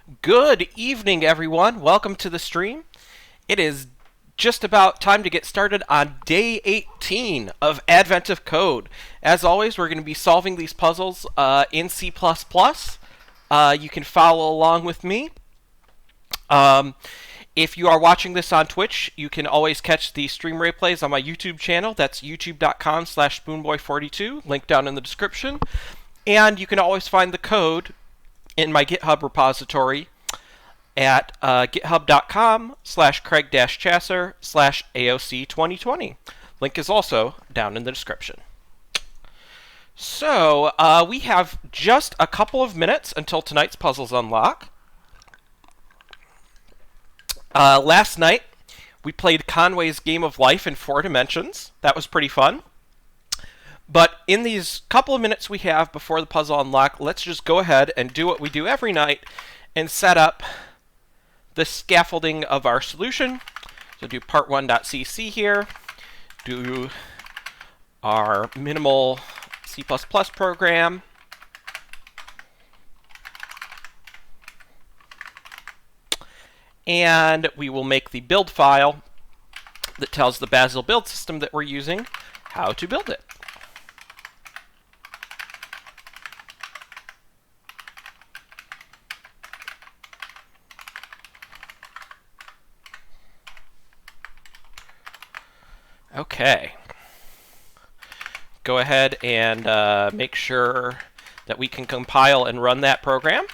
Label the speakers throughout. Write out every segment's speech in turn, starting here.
Speaker 1: Good evening, everyone. Welcome to the stream. It is just about time to get started on day 18 of Advent of Code. As always, we're going to be solving these puzzles in C++. You can follow along with me. If you are watching this on Twitch, you can always catch the stream replays on my YouTube channel. That's youtube.com/spoonboy42, link down in the description. And you can always find the code in my GitHub repository at github.com/Craig-Chasseur/AOC2020. Link is also down in the description. So, we have just a couple of minutes until tonight's puzzles unlock. Last night, we played Conway's Game of Life in 4 dimensions. That was pretty fun. But in these couple of minutes we have before the puzzle unlock, let's just go ahead and do what we do every night and set up the scaffolding of our solution. So do part1.cc here, do our minimal C++ program, and we will make the build file that tells the Basil build system that we're using how to build it. Okay. Go ahead and make sure that we can compile and run that program.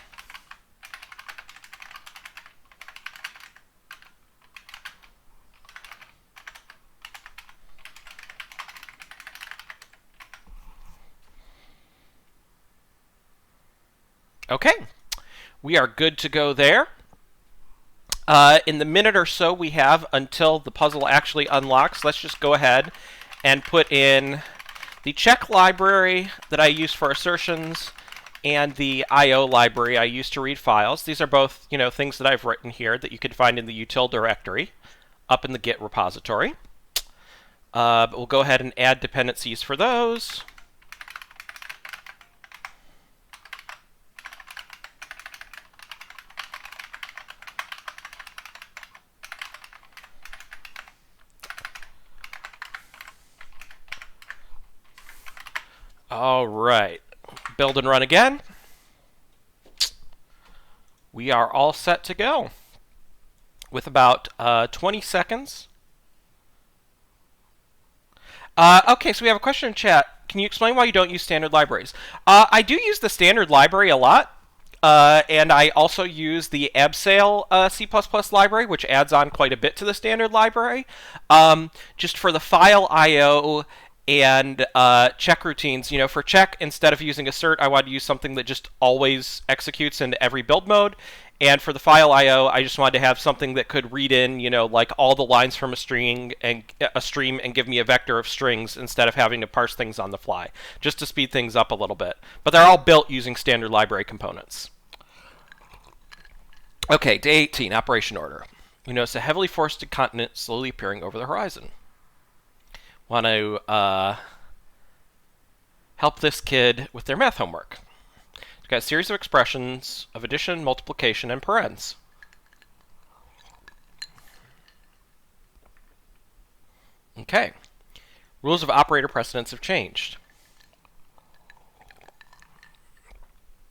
Speaker 1: Okay, we are good to go there. In the minute or so we have until the puzzle actually unlocks, let's just go ahead and put in the check library that I use for assertions and the IO library I use to read files. These are both, things that I've written here that you can find in the util directory up in the Git repository. But we'll go ahead and add dependencies for those. All right, build and run again. We are all set to go with about 20 seconds. Okay, so we have a question in chat. Can you explain why you don't use standard libraries? I do use the standard library a lot, and I also use the Abseil C++ library, which adds on quite a bit to the standard library. Just for the file I/O and check routines, for check, instead of using assert, I wanted to use something that just always executes into every build mode. And for the file I/O, I just wanted to have something that could read in, like all the lines from a stream and give me a vector of strings instead of having to parse things on the fly, just to speed things up a little bit. But they're all built using standard library components. Okay, day 18, operation order. We notice a heavily forested continent slowly appearing over the horizon. Want to help this kid with their math homework. We've got a series of expressions of addition, multiplication, and parens. Okay. Rules of operator precedence have changed.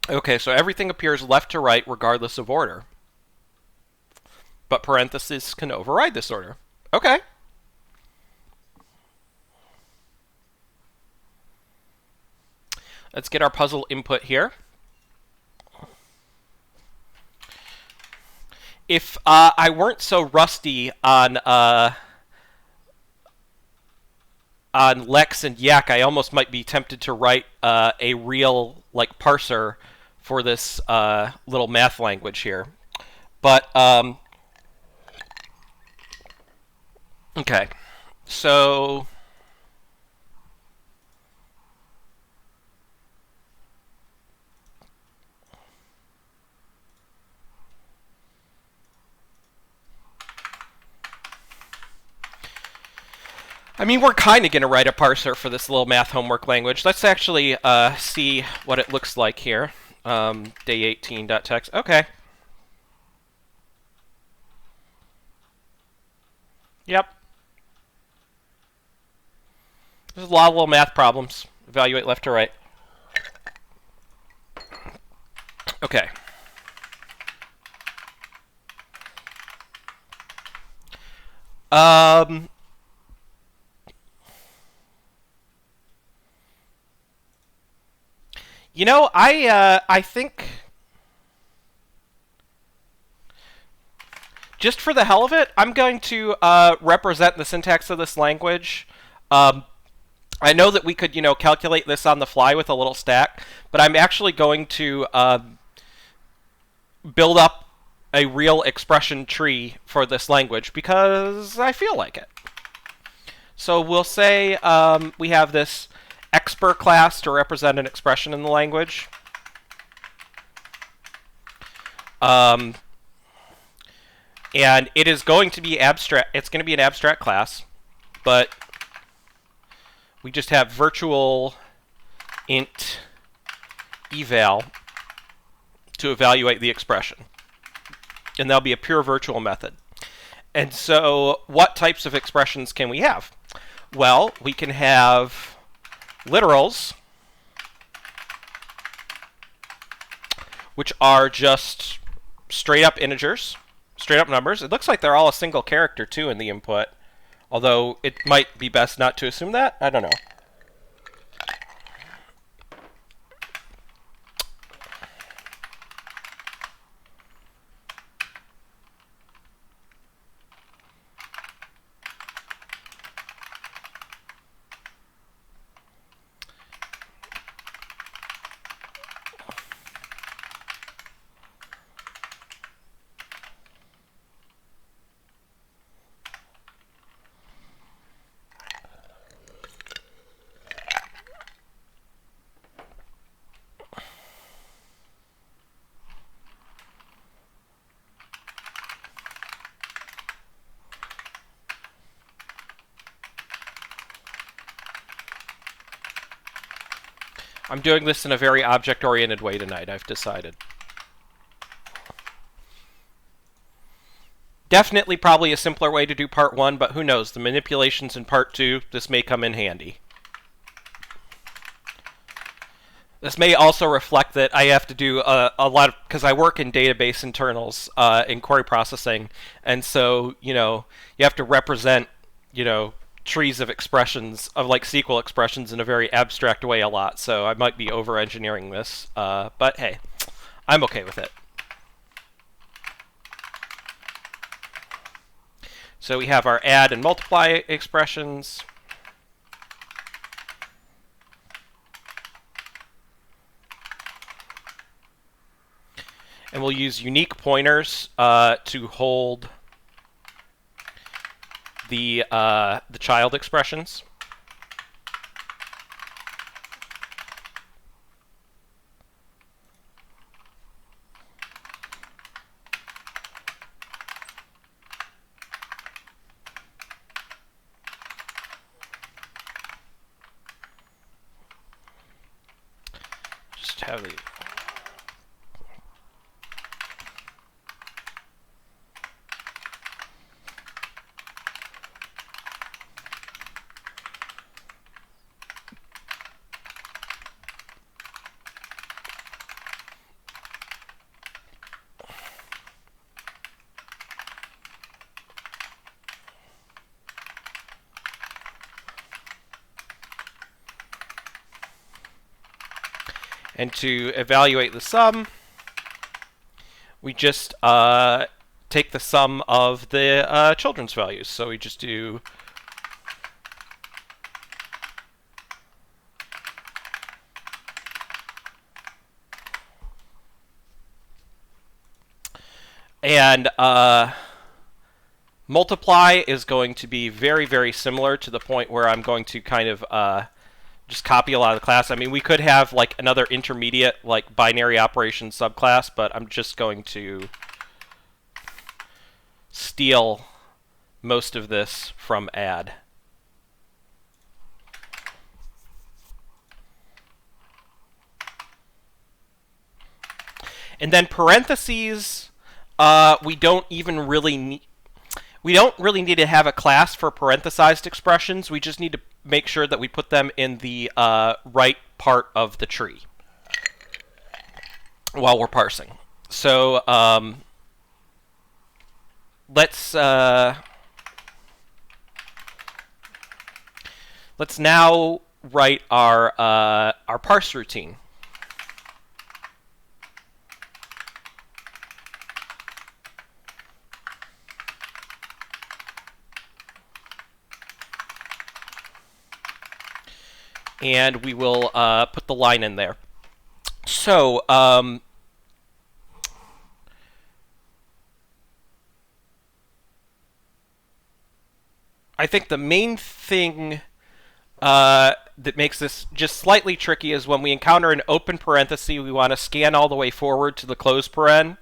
Speaker 1: Okay, so everything appears left to right regardless of order. But parentheses can override this order. Okay. Let's get our puzzle input here. If I weren't so rusty on Lex and Yak, I almost might be tempted to write a real parser for this little math language here. But okay, so I mean, we're kind of going to write a parser for this little math homework language. Let's actually see what it looks like here. Day18.txt. Okay. Yep. There's a lot of little math problems. Evaluate left to right. Okay. Um, I think just for the hell of it, I'm going to represent the syntax of this language. Um, I know that we could, calculate this on the fly with a little stack, but I'm actually going to build up a real expression tree for this language because I feel like it. So we'll say we have this expr class to represent an expression in the language. And it is going to be abstract. It's going to be an abstract class, but we just have virtual int eval to evaluate the expression. And that'll be a pure virtual method. And so what types of expressions can we have? Well, we can have literals, which are just straight up integers, straight up numbers. It looks like they're all a single character too in the input, although it might be best not to assume that. I don't know. I'm doing this in a very object-oriented way tonight, I've decided. Definitely probably a simpler way to do part 1, but who knows? The manipulations in part 2, this may come in handy. This may also reflect that I have to do a lot of, because I work in database internals in query processing, and so, you have to represent, trees of expressions, of like SQL expressions in a very abstract way a lot, so I might be over-engineering this, but hey, I'm okay with it. So we have our add and multiply expressions. And we'll use unique pointers to hold the child expressions. Just have the and to evaluate the sum, we just take the sum of the children's values. So we just do and multiply is going to be very, very similar to the point where I'm going to kind of just copy a lot of the class. I mean, we could have like another intermediate like binary operation subclass, but I'm just going to steal most of this from add. And then parentheses, we don't even really need. We don't really need to have a class for parenthesized expressions. We just need to make sure that we put them in the right part of the tree while we're parsing. So let's now write our parse routine. And we will put the line in there. So I think the main thing that makes this just slightly tricky is when we encounter an open parenthesis, we want to scan all the way forward to the closed paren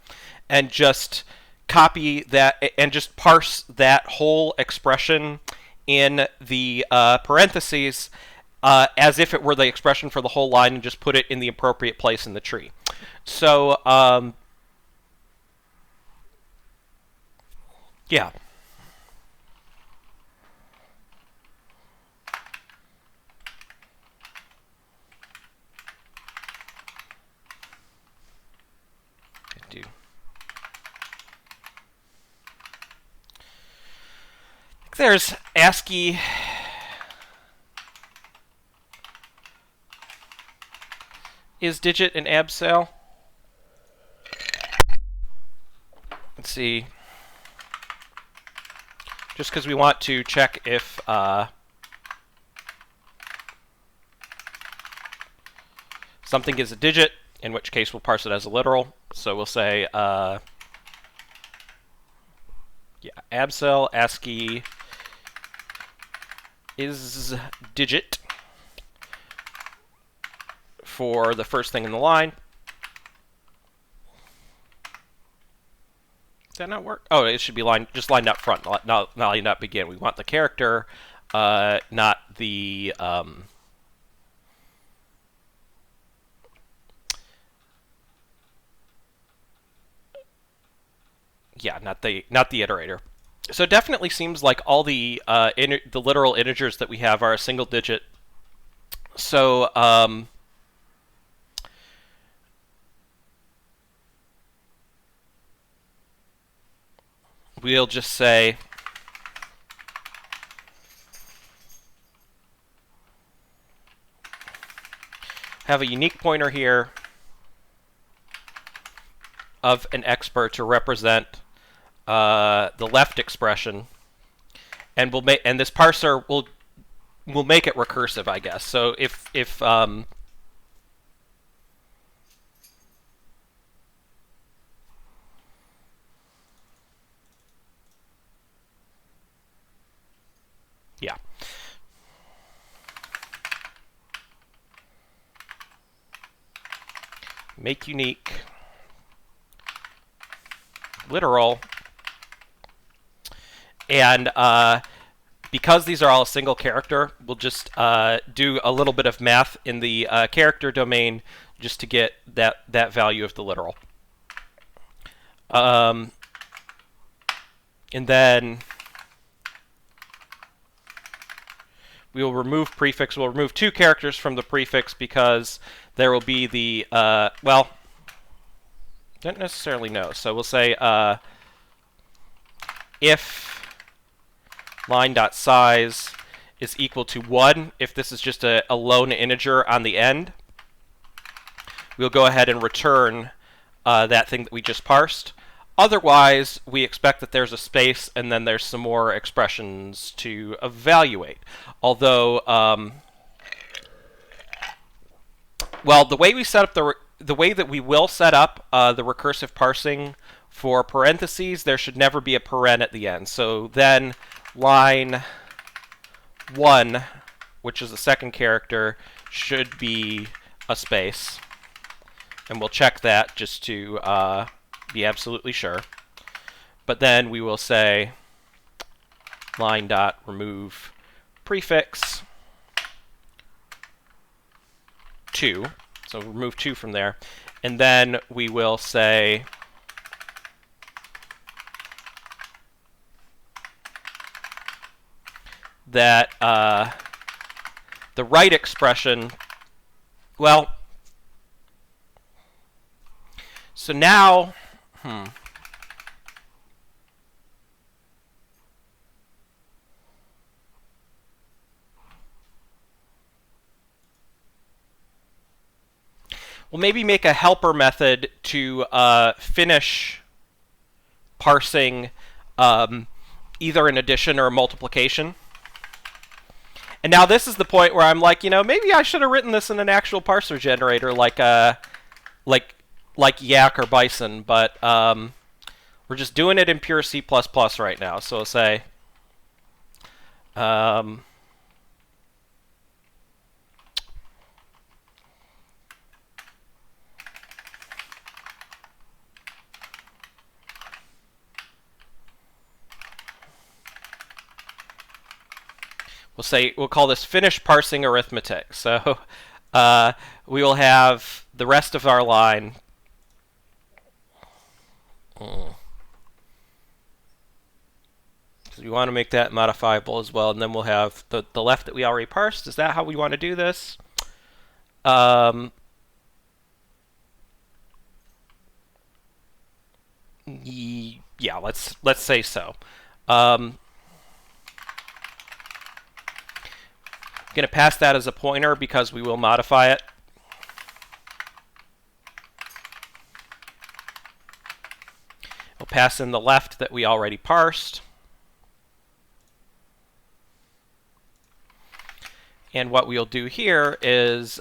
Speaker 1: and just copy that and just parse that whole expression in the parentheses as if it were the expression for the whole line and just put it in the appropriate place in the tree. So, yeah. There's ASCII is digit and absal. Let's see. Just because we want to check if something is a digit, in which case we'll parse it as a literal. So we'll say, absal ASCII is digit for the first thing in the line. Does that not work? Oh, it should be just lined up front, not lined up begin. We want the character, not the not the iterator. So it definitely seems like all the literal integers that we have are a single digit. So we'll just say have a unique pointer here of an expert to represent the left expression, and we'll make, and this parser will make it recursive, I guess. So if yeah. Make unique literal, and because these are all a single character, we'll just do a little bit of math in the character domain just to get that value of the literal. And then we will remove prefix. We'll remove 2 characters from the prefix because there will be the, well, don't necessarily know. So we'll say if line.size is equal to 1, if this is just a lone integer on the end, we'll go ahead and return that thing that we just parsed. Otherwise, we expect that there's a space and then there's some more expressions to evaluate. Although, well, the way we set up the way that we will set up the recursive parsing for parentheses, there should never be a paren at the end. So then line 1, which is the second character, should be a space. And we'll check that just to be absolutely sure. But then we will say line.remove prefix 2. So remove 2 from there. And then we will say that the right expression, well, so now, we'll maybe make a helper method to finish parsing either an addition or a multiplication. And now this is the point where I'm like, maybe I should have written this in an actual parser generator like Yak or Bison, but we're just doing it in pure C++ right now. So we'll say we'll call this finish parsing arithmetic. So we will have the rest of our line. So we want to make that modifiable as well, and then we'll have the left that we already parsed. Is that how we want to do this? Yeah, let's say so. I'm going to pass that as a pointer because we will modify it. We'll pass in the left that we already parsed. And what we'll do here is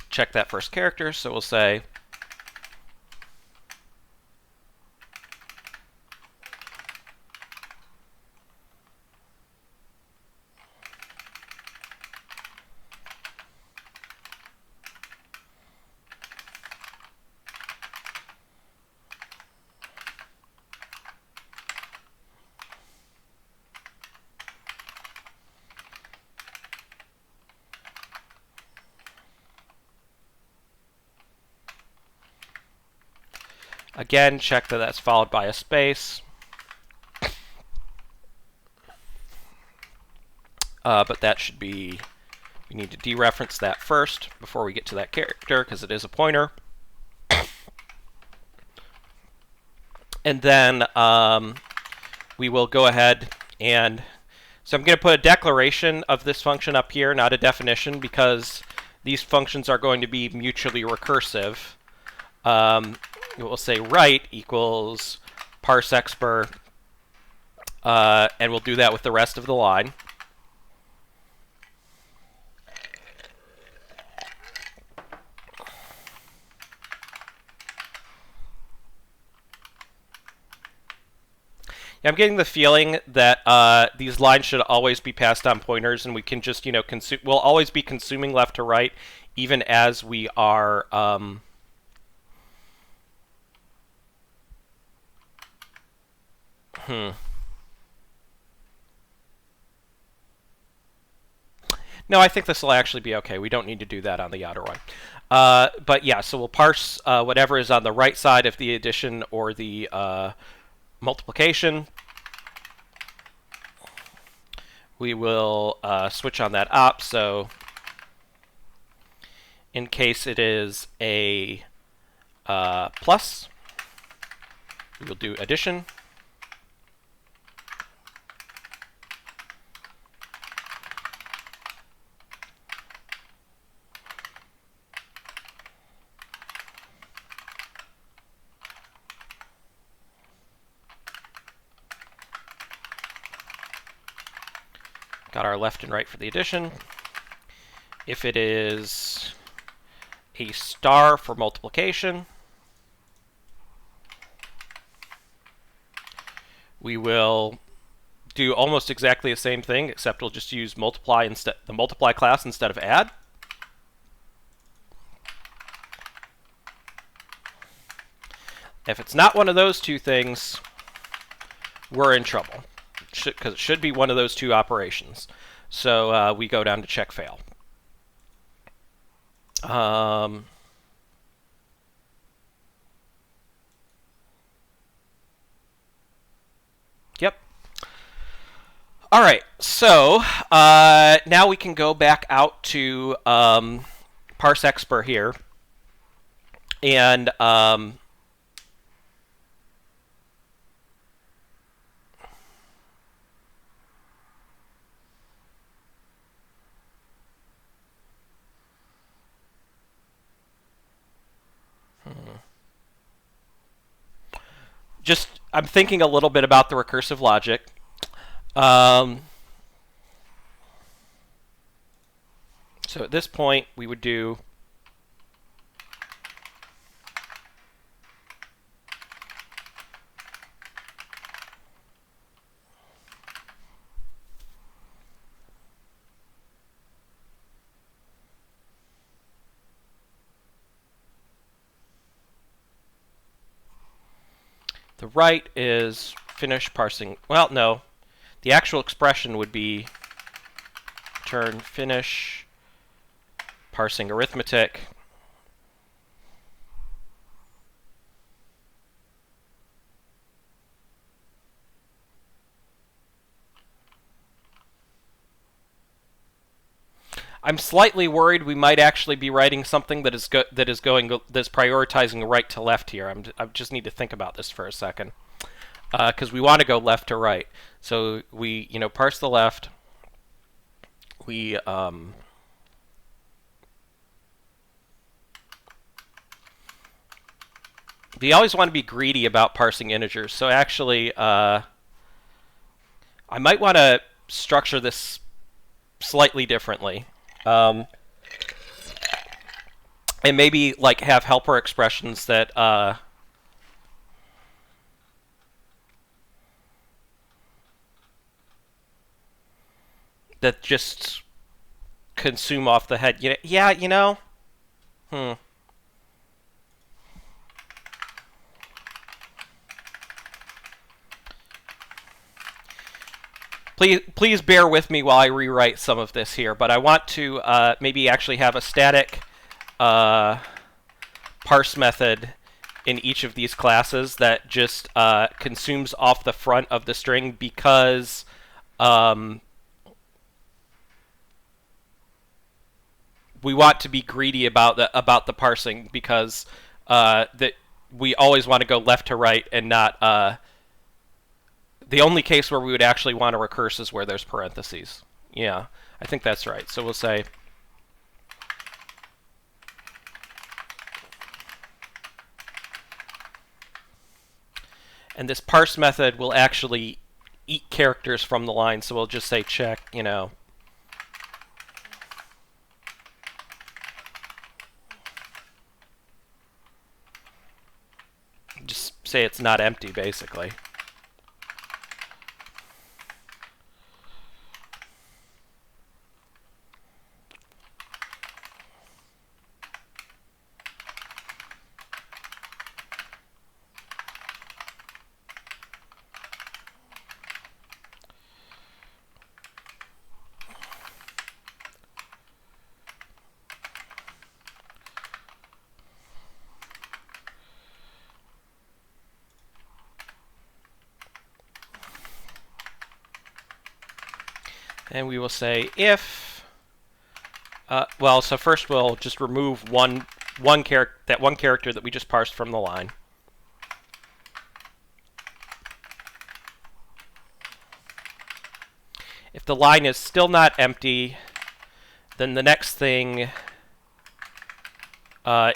Speaker 1: check that first character. So we'll say again, check that that's followed by a space. But that should be, we need to dereference that first before we get to that character because it is a pointer. And then we will go ahead and, so I'm going to put a declaration of this function up here, not a definition, because these functions are going to be mutually recursive. We'll say right equals parse expr, and we'll do that with the rest of the line. I'm getting the feeling that these lines should always be passed on pointers, and we can just, we'll always be consuming left to right, even as we are No, I think this will actually be okay. We don't need to do that on the outer one. But yeah, so we'll parse whatever is on the right side of the addition or the multiplication. We will switch on that op, so in case it is a plus, we will do addition. Got our left and right for the addition. If it is a star for multiplication, we will do almost exactly the same thing, except we'll just use multiply instead, the multiply class instead of add. If it's not one of those two things, we're in trouble, because it should be one of those two operations. So we go down to check fail. Yep. All right, so now we can go back out to Parse Expert here, and just I'm thinking a little bit about the recursive logic. So at this point, we would do the right is finish parsing. Well, no. The actual expression would be turn finish parsing arithmetic. I'm slightly worried we might actually be writing something that is that's prioritizing right to left here. I just need to think about this for a second, because we want to go left to right. So we parse the left. We always want to be greedy about parsing integers. So actually, I might want to structure this slightly differently. And maybe like have helper expressions that that just consume off the head. Yeah. Please bear with me while I rewrite some of this here, but I want to maybe actually have a static parse method in each of these classes that just consumes off the front of the string because we want to be greedy about the parsing, because that we always want to go left to right and not. The only case where we would actually want to recurse is where there's parentheses. Yeah, I think that's right. So we'll say and this parse method will actually eat characters from the line. So we'll just say check, just say it's not empty, basically. And we will say if, well, so first we'll just remove one character that we just parsed from the line. If the line is still not empty, then the next thing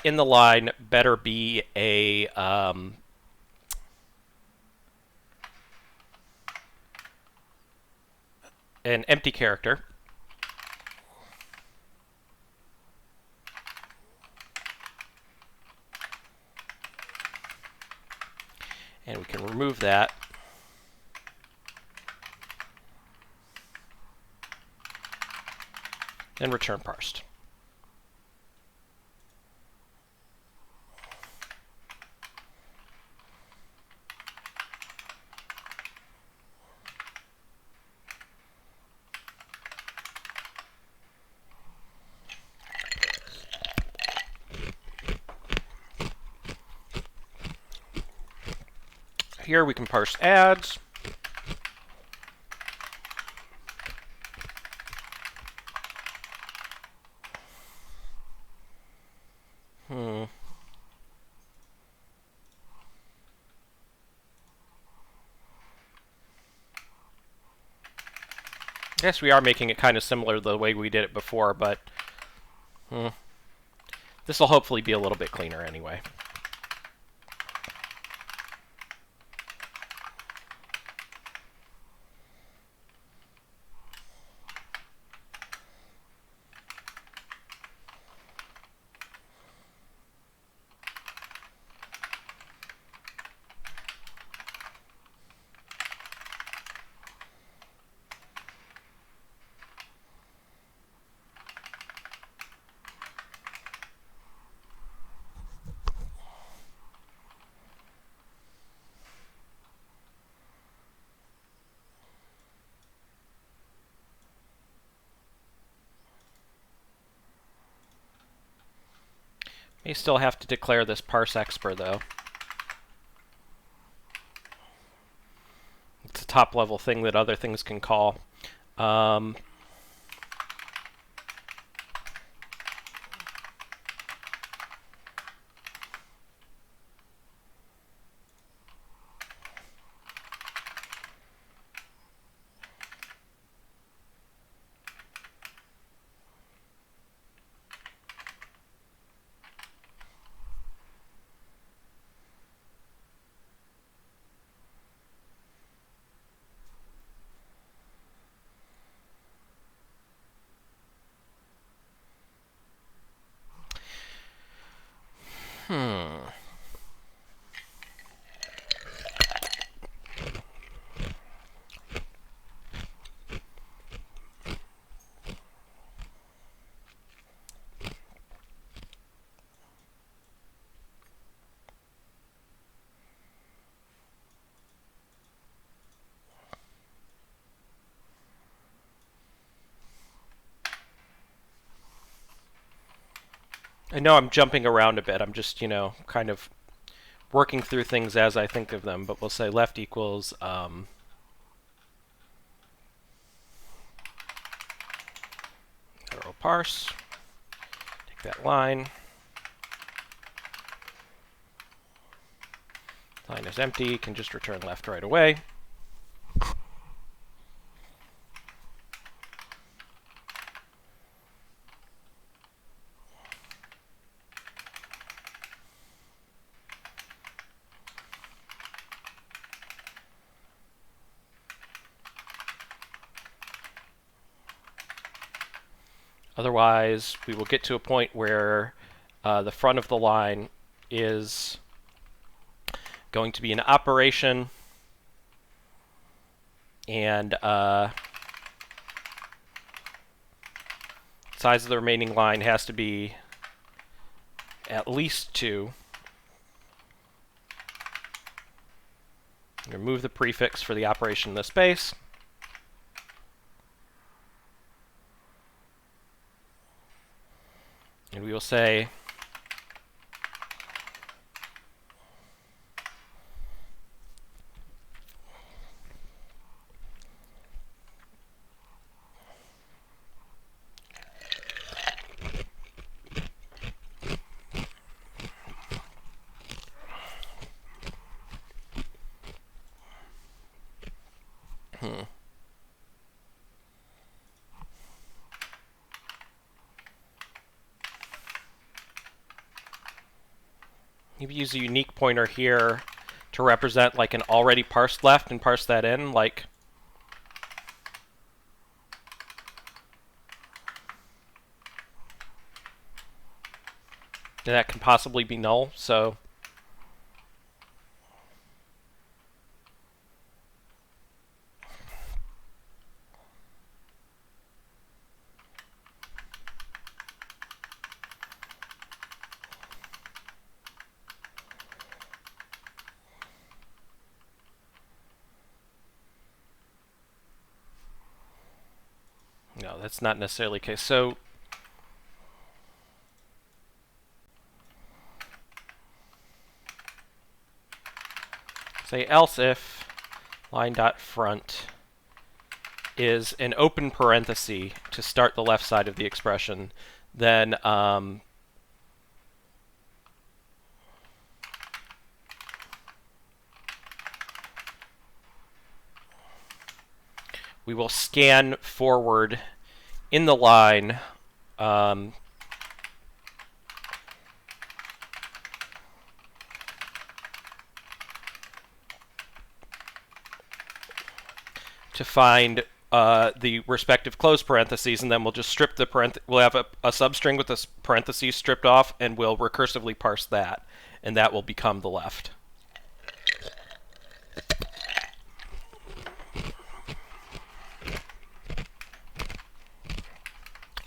Speaker 1: in the line better be an empty character. And we can remove that. And return parsed. Here we can parse adds. Yes, we are making it kind of similar to the way we did it before, but this will hopefully be a little bit cleaner anyway. May still have to declare this parse expr though. It's a top level thing that other things can call. I know I'm jumping around a bit. I'm just, kind of working through things as I think of them, but we'll say left equals literal parse. Take that line. Line is empty, can just return left right away. Otherwise, we will get to a point where the front of the line is going to be an operation, and size of the remaining line has to be at least 2. Remove the prefix for the operation in the space. And we will say maybe use a unique pointer here to represent like an already parsed left and parse that in, like that can possibly be null, so no, that's not necessarily the case. So say else if line.front is an open parenthesis to start the left side of the expression, then we will scan forward in the line to find the respective close parentheses, and then we'll just strip the we'll have a substring with the parentheses stripped off, and we'll recursively parse that, and that will become the left.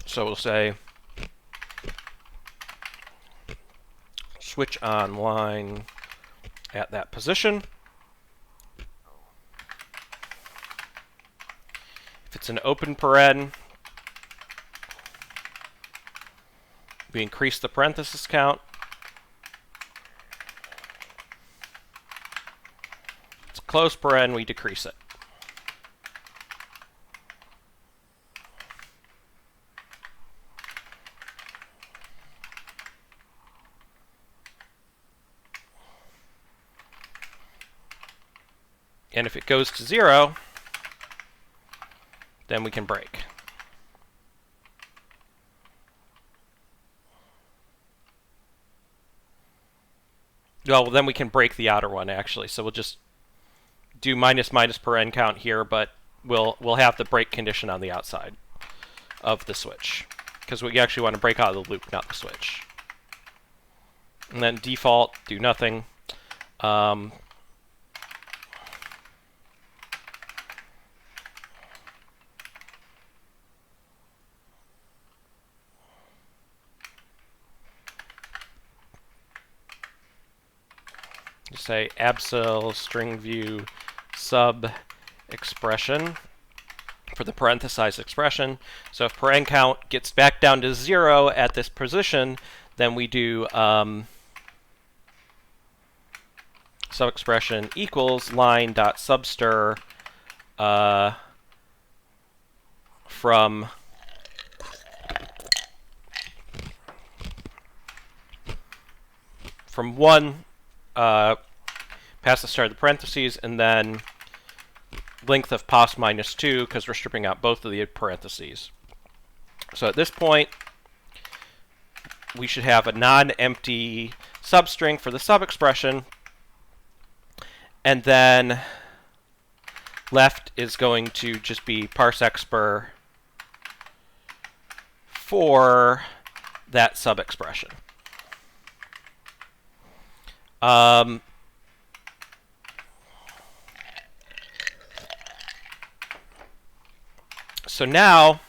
Speaker 1: So we'll say switch on line at that position. If it's an open paren, we increase the parenthesis count. If it's a closed paren, we decrease it. And if it goes to 0, then we can break. Well, then we can break the outer one, actually. So we'll just do minus paren count here, but we'll have the break condition on the outside of the switch, because we actually want to break out of the loop, not the switch. And then default, do nothing. Say absol string view sub expression for the parenthesized expression. So if paren count gets back down to 0 at this position, then we do sub expression equals line dot substir from one past the start of the parentheses, and then length of pos minus 2, because we're stripping out both of the parentheses. So at this point, we should have a non-empty substring for the sub-expression, and then left is going to just be parse expr for that sub-expression. So now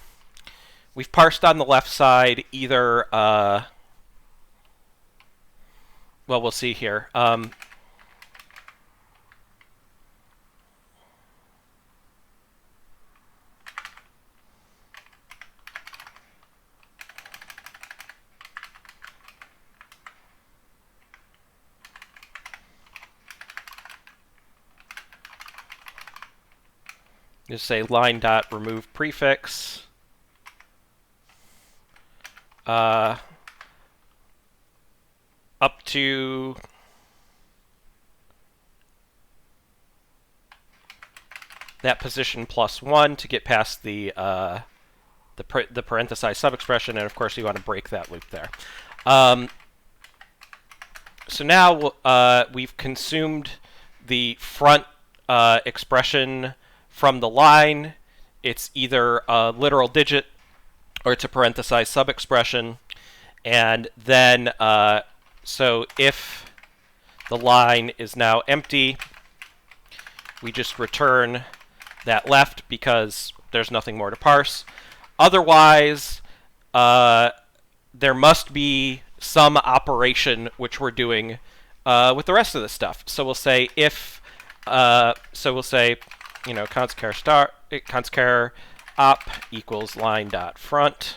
Speaker 1: we've parsed on the left side either, well, we'll see here. Just say line dot remove prefix up to that position +1 to get past the parenthesized subexpression, and of course you want to break that loop there. So now we've consumed the front expression from the line. It's either a literal digit or it's a parenthesized sub-expression. And then, so if the line is now empty, we just return that left because there's nothing more to parse. Otherwise, there must be some operation which we're doing with the rest of the stuff. So we'll say if, you know, const op equals line dot front.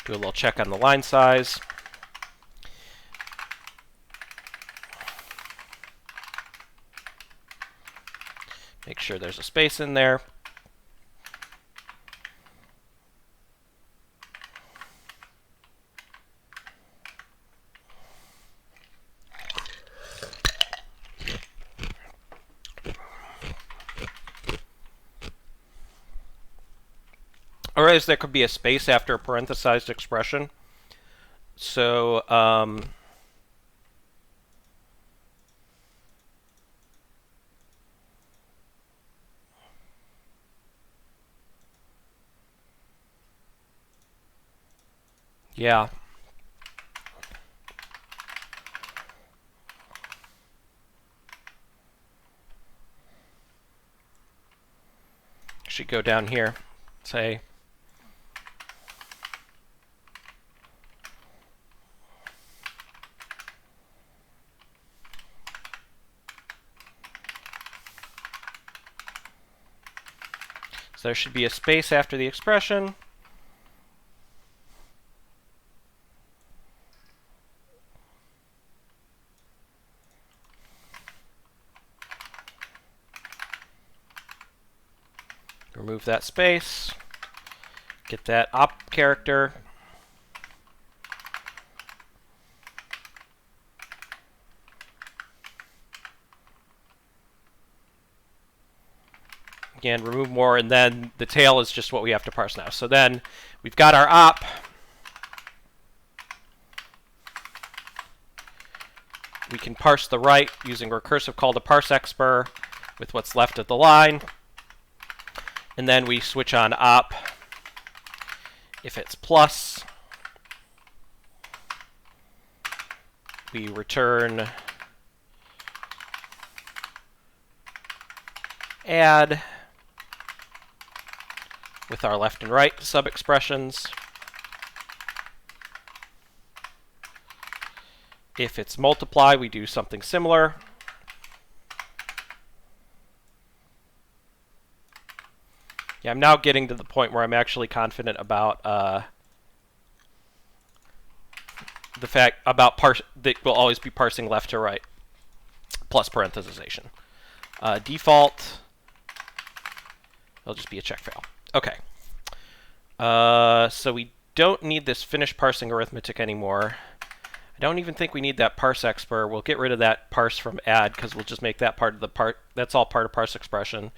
Speaker 1: Do a little check on the line size. Make sure there's a space in there. Or as there could be a space after a parenthesized expression. So, yeah. Should go down here. Say, so there should be a space after the expression. Remove that space. Get that op character. Again, remove more, and then the tail is just what we have to parse now. So then we've got our op. We can parse the right using recursive call to parse expr with what's left of the line. And then we switch on op if it's plus. We return add with our left and right sub-expressions. If it's multiply, we do something similar. Yeah, I'm now getting to the point where I'm actually confident about the fact about that we'll always be parsing left to right plus parenthesization. Default, it'll just be a check fail. Okay. So we don't need this finish parsing arithmetic anymore. I don't even think we need that parse expr. We'll get rid of that parse from add because we'll just make that part of the part. That's all part of parse expression.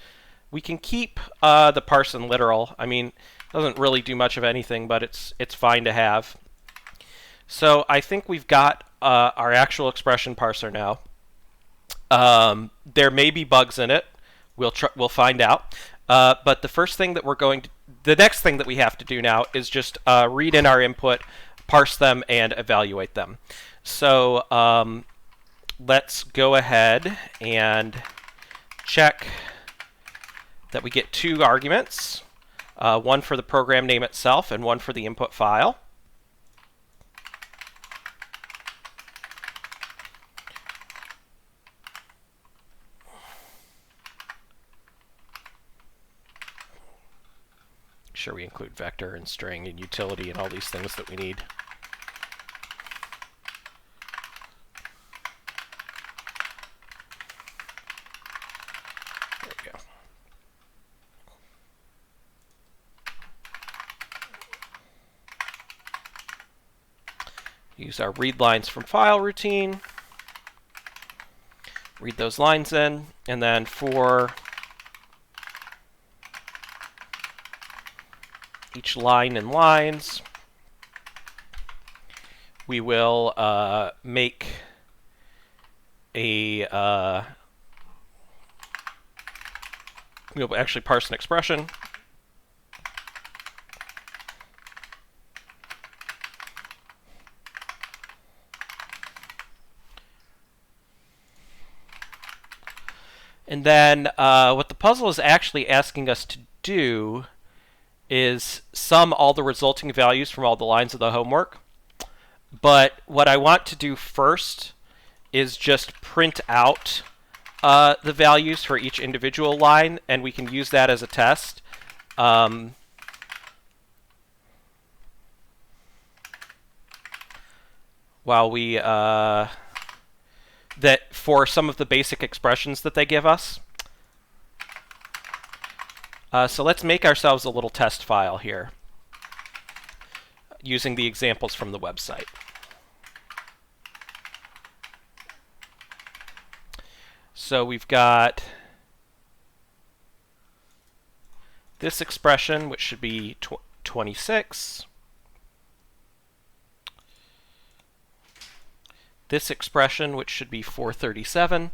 Speaker 1: We can keep the parse and literal. I mean, it doesn't really do much of anything, but it's fine to have. So I think we've got our actual expression parser now. There may be bugs in it. We'll find out. But the next thing that we have to do now is just read in our input, parse them, and evaluate them. So let's go ahead and check that we get two arguments, one for the program name itself and one for the input file. Make sure we include vector and string and utility and all these things that we need. There we go. Use our read lines from file routine. Read those lines in, and then for each line in lines, we will make a we'll actually parse an expression. And then what the puzzle is actually asking us to do is sum all the resulting values from all the lines of the homework. But what I want to do first is just print out the values for each individual line, and we can use that as a test. While we that for some of the basic expressions that they give us. So let's make ourselves a little test file here using the examples from the website. So we've got this expression, which should be 26. This expression, which should be 437.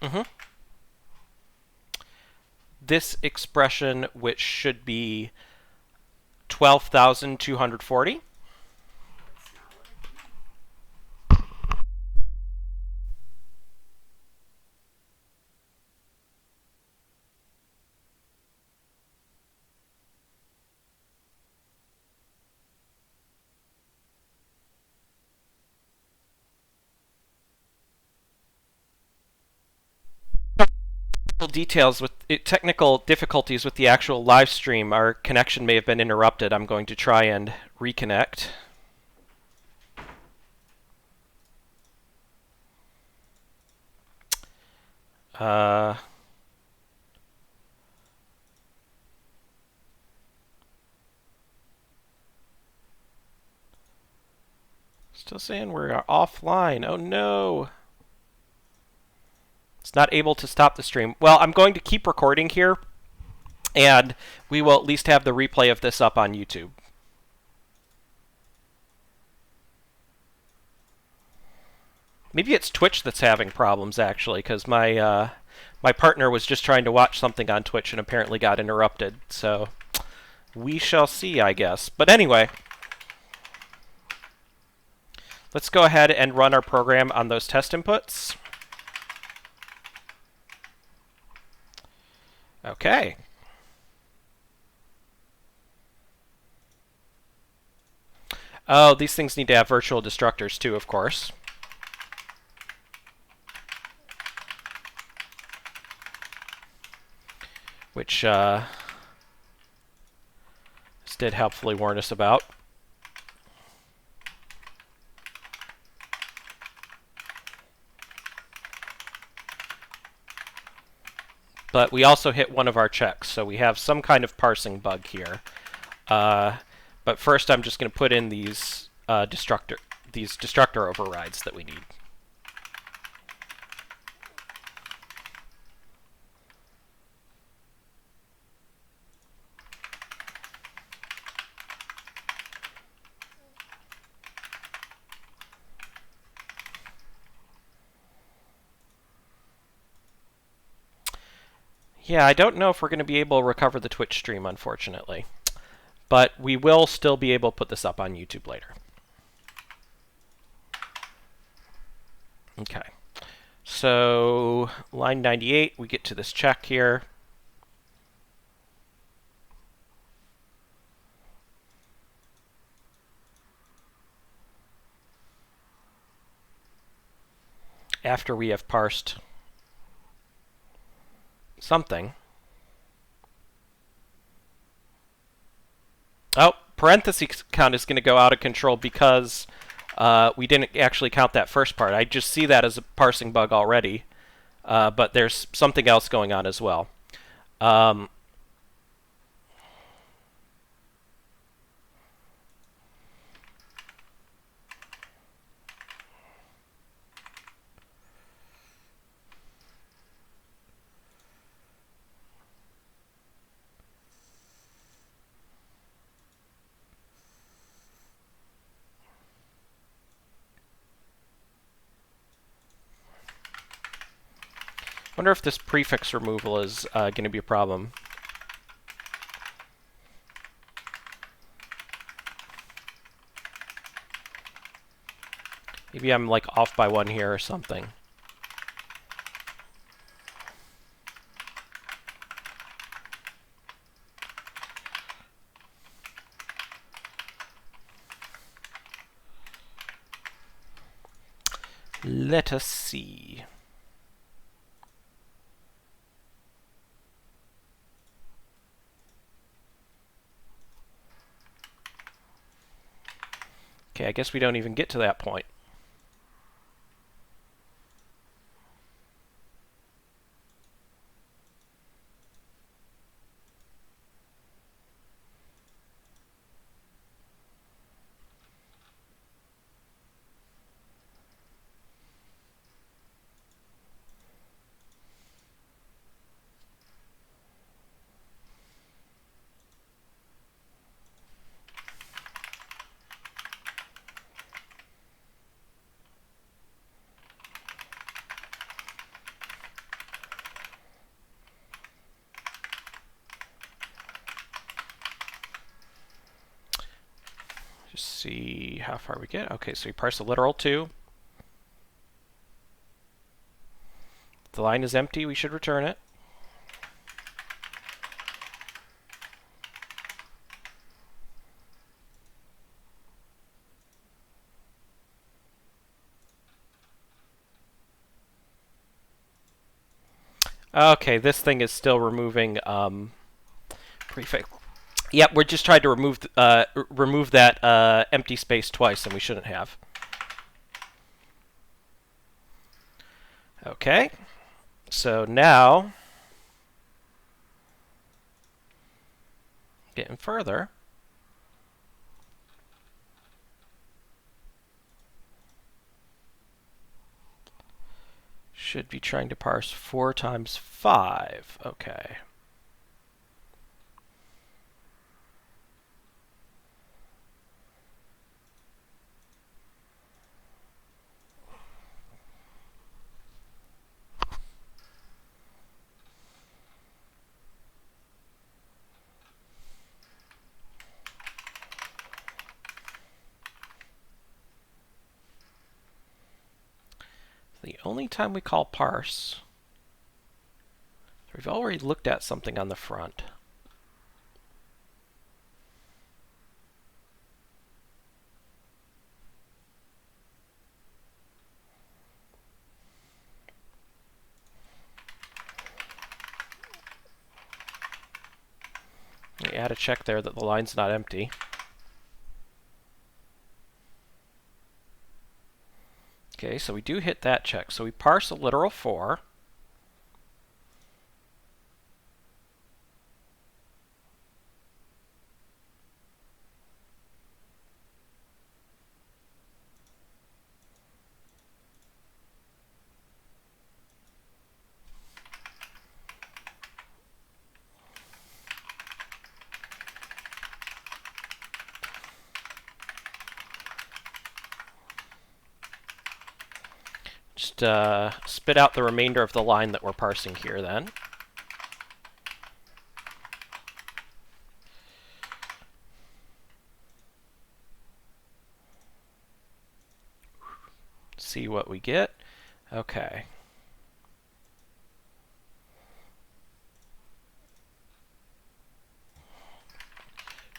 Speaker 1: Mm-hmm. This expression, which should be 12,240. Technical difficulties with the actual live stream. Our connection may have been interrupted. I'm going to try and reconnect. Still saying we're offline. Oh no. It's not able to stop the stream. Well, I'm going to keep recording here, and we will at least have the replay of this up on YouTube. Maybe it's Twitch that's having problems, actually, because my partner was just trying to watch something on Twitch and apparently got interrupted. So we shall see, I guess. But anyway, let's go ahead and run our program on those test inputs. Okay. Oh, these things need to have virtual destructors too, of course. Which this did helpfully warn us about. But we also hit one of our checks, so we have some kind of parsing bug here. But first, I'm just going to put in these destructor overrides that we need. Yeah, I don't know if we're going to be able to recover the Twitch stream, unfortunately. But we will still be able to put this up on YouTube later. Okay. So, line 98, we get to this check here. After we have parsed something. Oh, parentheses count is going to go out of control because we didn't actually count that first part. I just see that as a parsing bug already, but there's something else going on as well. Wonder if this prefix removal is going to be a problem. Maybe I'm like off by one here or something. Let us see. Okay, I guess we don't even get to that point. just see how far we get. Okay, so we parse a literal 2. If the line is empty, we should return it. Okay, this thing is still removing prefix. Yep, we're just trying to remove that empty space twice, and we shouldn't have. Okay, so now, getting further. Should be trying to parse 4 times 5. Okay. The only time we call parse, we've already looked at something on the front. We add a check there that the line's not empty. Okay, so we do hit that check. So we parse a literal 4. Just spit out the remainder of the line that we're parsing here then. See what we get. Okay.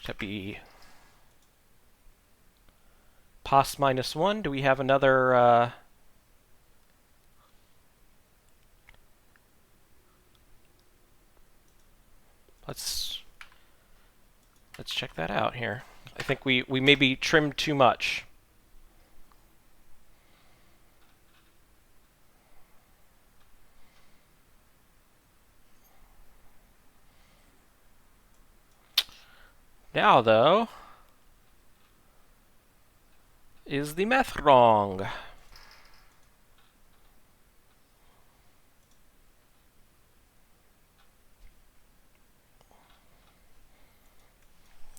Speaker 1: Should be pos -1. Do we have another... Let's check that out here. I think we maybe trimmed too much. Now, though, is the math wrong?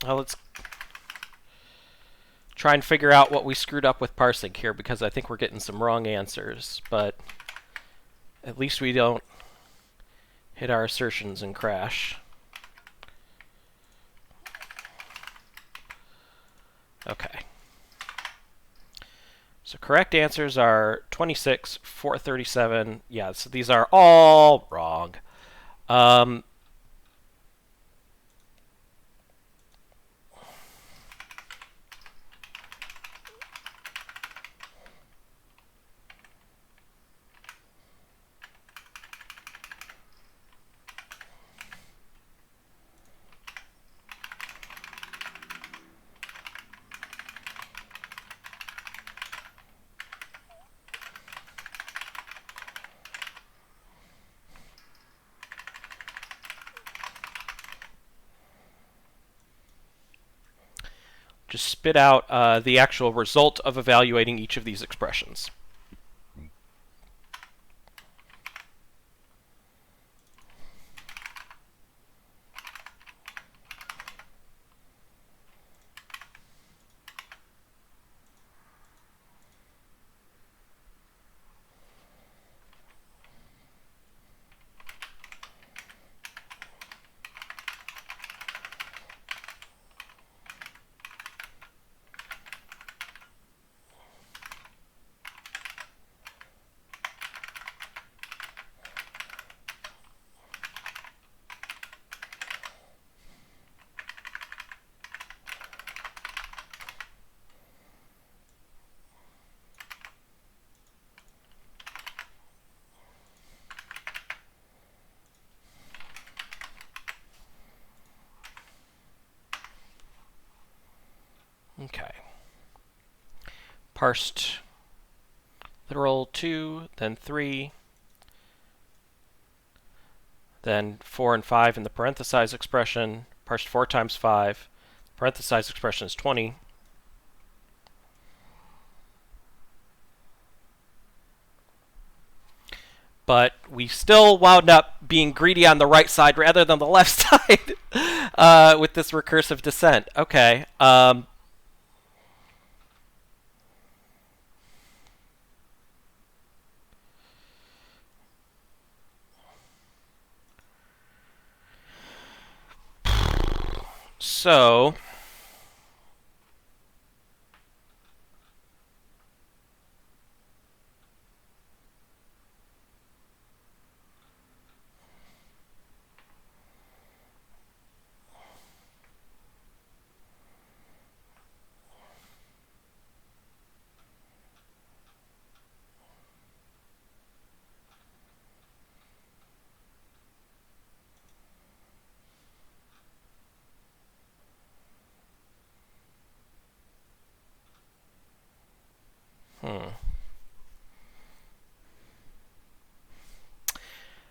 Speaker 1: Well, let's try and figure out what we screwed up with parsing here, because I think we're getting some wrong answers, but at least we don't hit our assertions and crash. Okay. So correct answers are 26, 437. Yeah, so these are all wrong. Just spit out the actual result of evaluating each of these expressions. Okay. Parsed literal 2, then 3, then 4 and 5 in the parenthesized expression. Parsed 4 times 5. Parenthesized expression is 20. But we still wound up being greedy on the right side rather than the left side with this recursive descent. Okay. So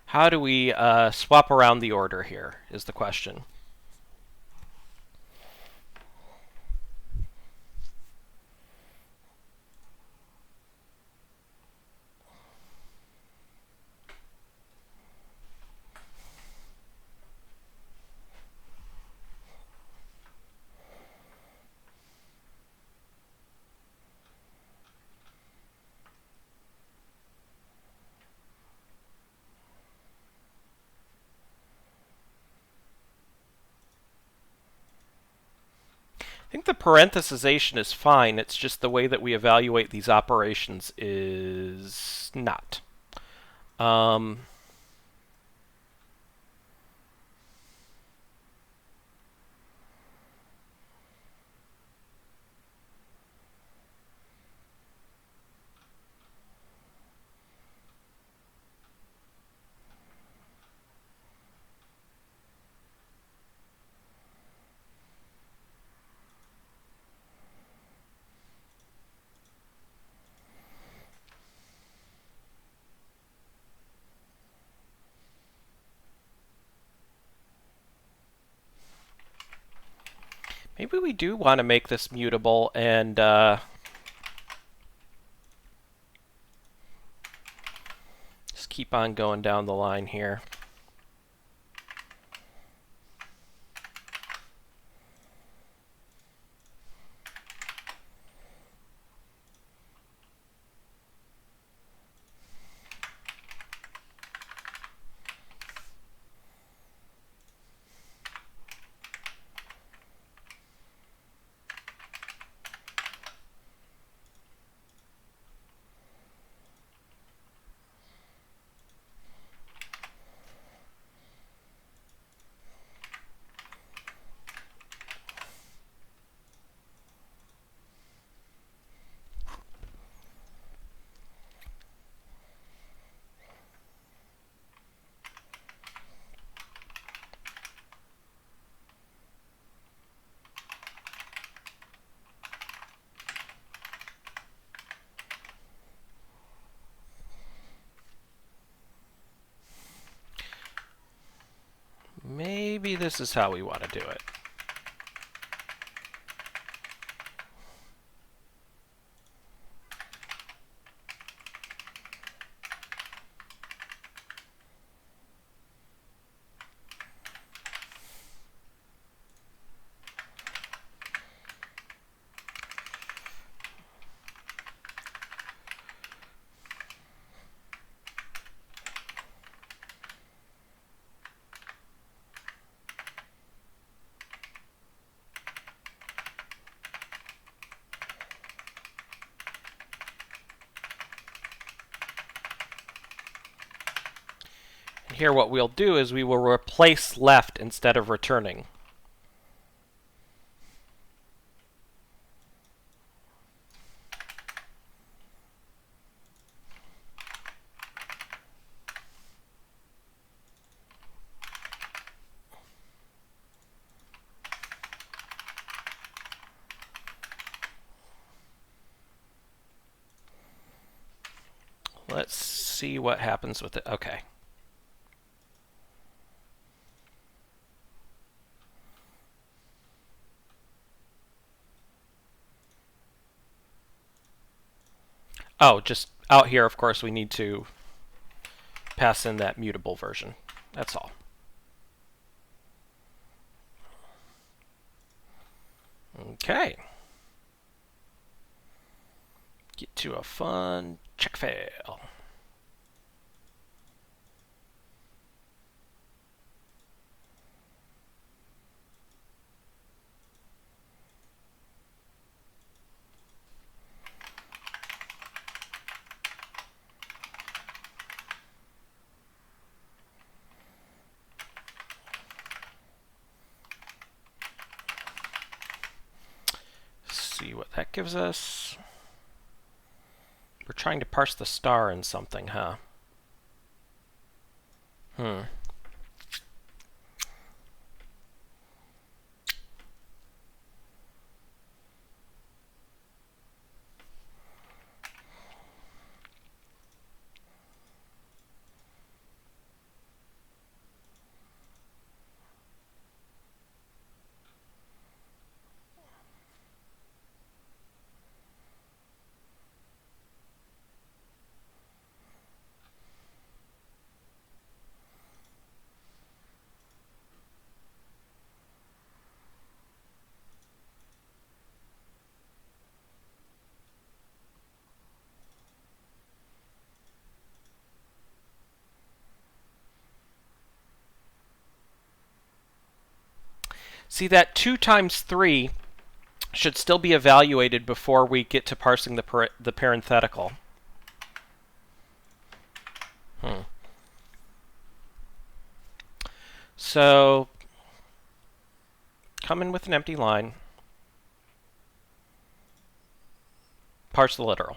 Speaker 1: how do we swap around the order here is the question. I think the parenthesization is fine. It's just the way that we evaluate these operations is not. Maybe we do want to make this mutable and just keep on going down the line here. Maybe this is how we want to do it. Here what we'll do is we will replace left instead of returning. Let's see what happens with it. Okay. Oh, just out here, of course, we need to pass in that mutable version. That's all. Okay. Get to a fun check fail. See what that gives us. We're trying to parse the star in something, huh? See, that 2 times 3 should still be evaluated before we get to parsing the parenthetical. So, come in with an empty line. Parse the literal.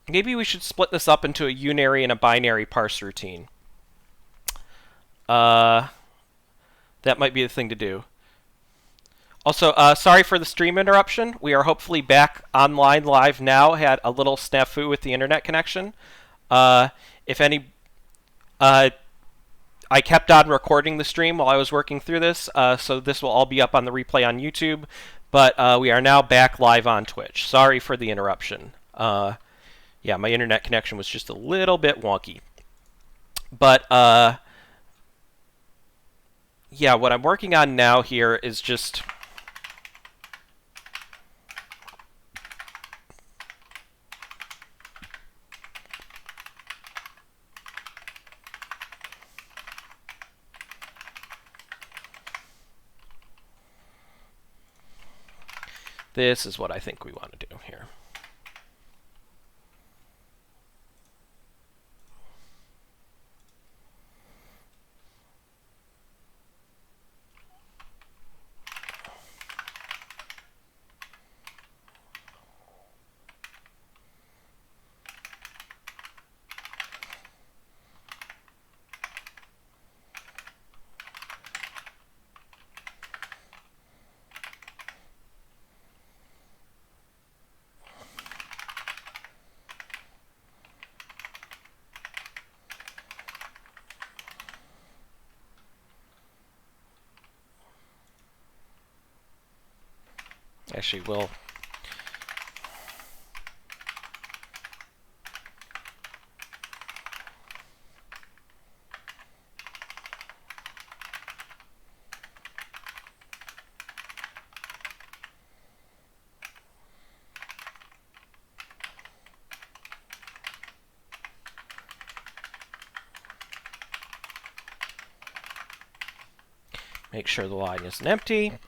Speaker 1: Maybe we should split this up into a unary and a binary parse routine. That might be the thing to do. Also, sorry for the stream interruption. We are hopefully back online live now. Had a little snafu with the internet connection. If any, I kept on recording the stream while I was working through this, so this will all be up on the replay on YouTube. But we are now back live on Twitch. Sorry for the interruption. Yeah, my internet connection was just a little bit wonky. But yeah, what I'm working on now here is just this is what I think we want to do here. Actually, we'll make sure the line isn't empty.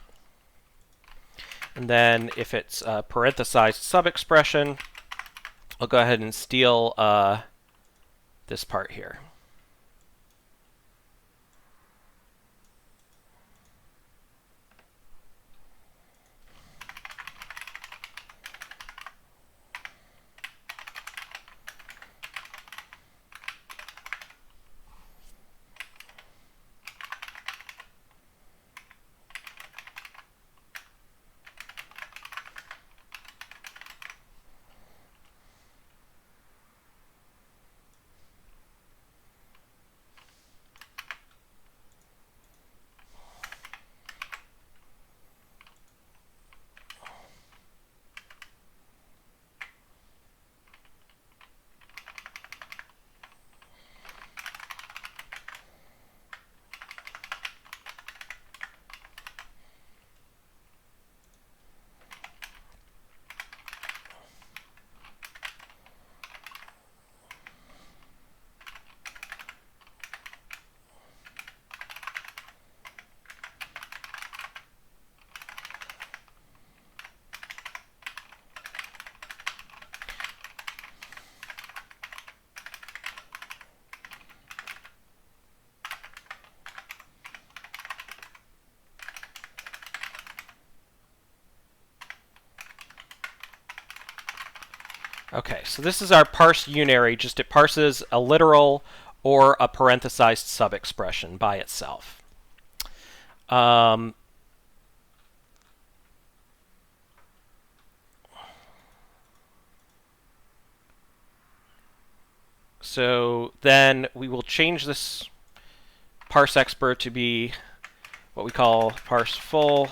Speaker 1: And then if it's a parenthesized sub-expression, I'll go ahead and steal this part here. Okay, so this is our parse unary, just it parses a literal or a parenthesized sub-expression by itself. So then we will change this parse expert to be what we call parse full.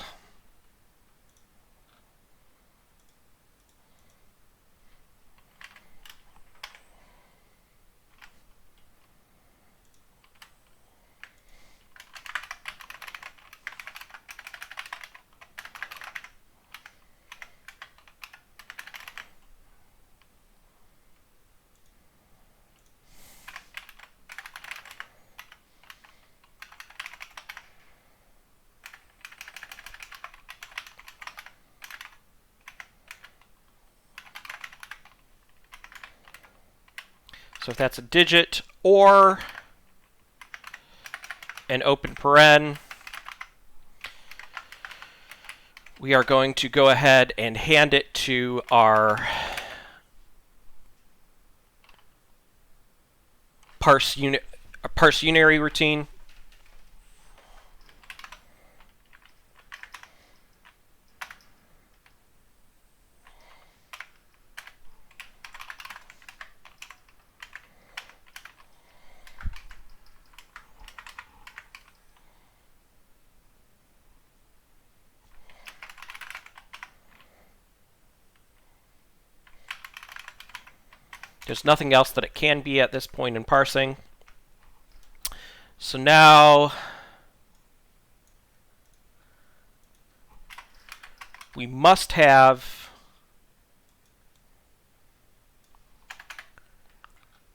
Speaker 1: So if that's a digit or an open paren, we are going to go ahead and hand it to our parse unary routine. There's nothing else that it can be at this point in parsing. So now we must have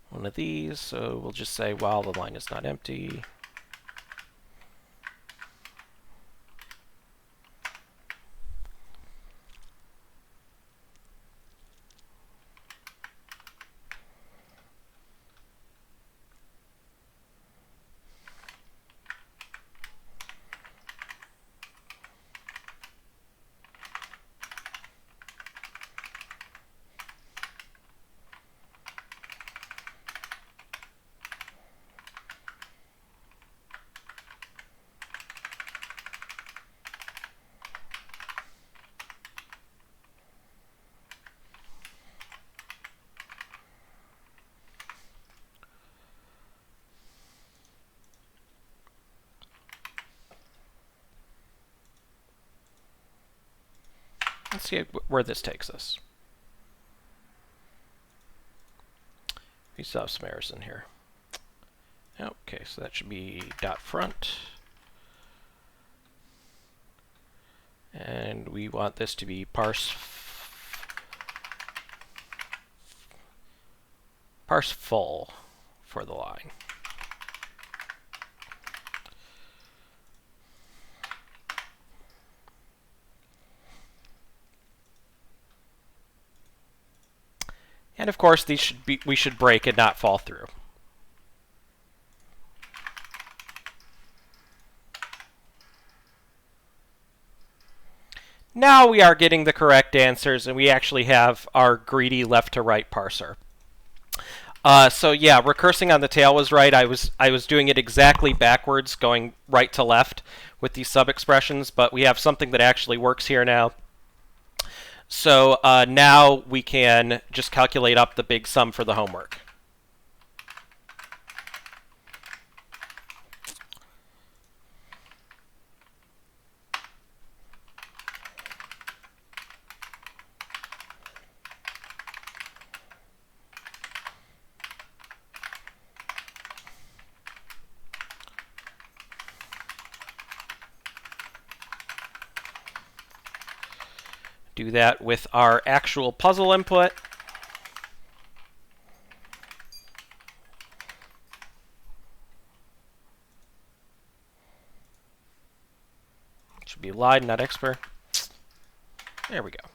Speaker 1: one of these. So we'll just say while the line is not empty. Let's see where this takes us. We still have some errors in here. Okay, so that should be dot front. And we want this to be parse full for the line. And of course, we should break and not fall through. Now we are getting the correct answers, and we actually have our greedy left to right parser. So yeah, recursing on the tail was right. I was doing it exactly backwards, going right to left with these sub-expressions, but we have something that actually works here now. So now we can just calculate up the big sum for the homework. Do that with our actual puzzle input. Should be lied, not expert. There we go.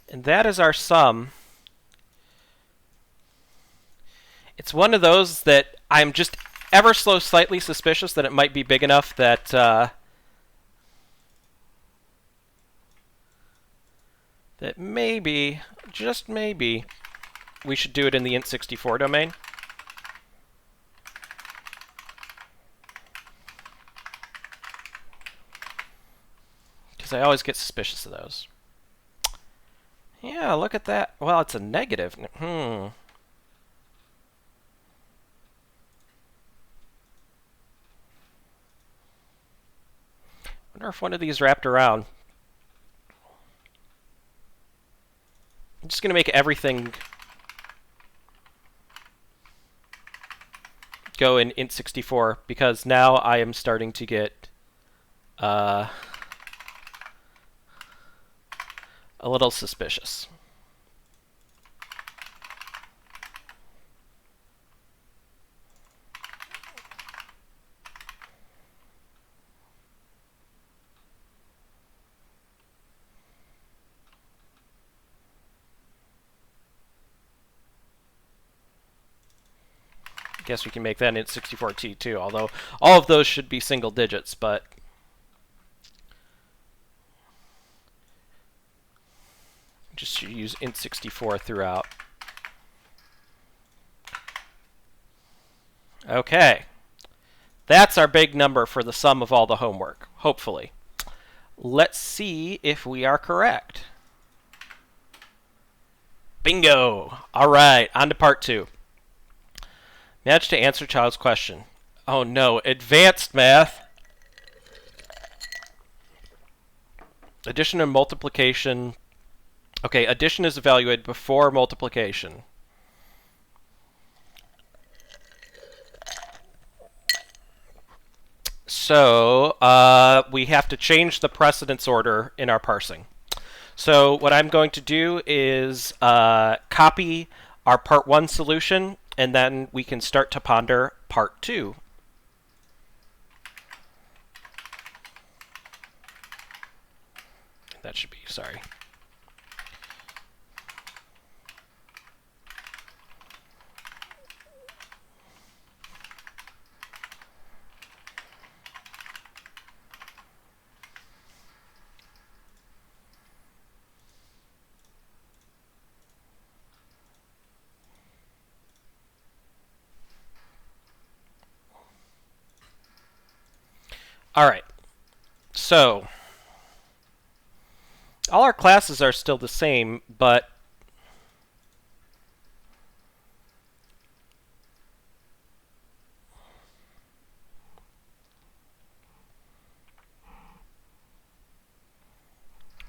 Speaker 1: And that is our sum. It's one of those that I'm just ever so slightly suspicious that it might be big enough that that maybe, just maybe, we should do it in the int64 domain. Because I always get suspicious of those. Yeah, look at that. Well, it's a negative. Wonder if one of these wrapped around. I'm just going to make everything go in int64 because now I am starting to get a little suspicious. Guess we can make that int64t too, although all of those should be single digits, but just use int64 throughout. Okay. That's our big number for the sum of all the homework, hopefully. Let's see if we are correct. Bingo! All right, on to part 2. Managed to answer child's question. Oh no, advanced math. Addition and multiplication. Okay, addition is evaluated before multiplication. So we have to change the precedence order in our parsing. So what I'm going to do is copy our part 1 solution, and then we can start to ponder part 2. That should be, sorry. All right, so all our classes are still the same, but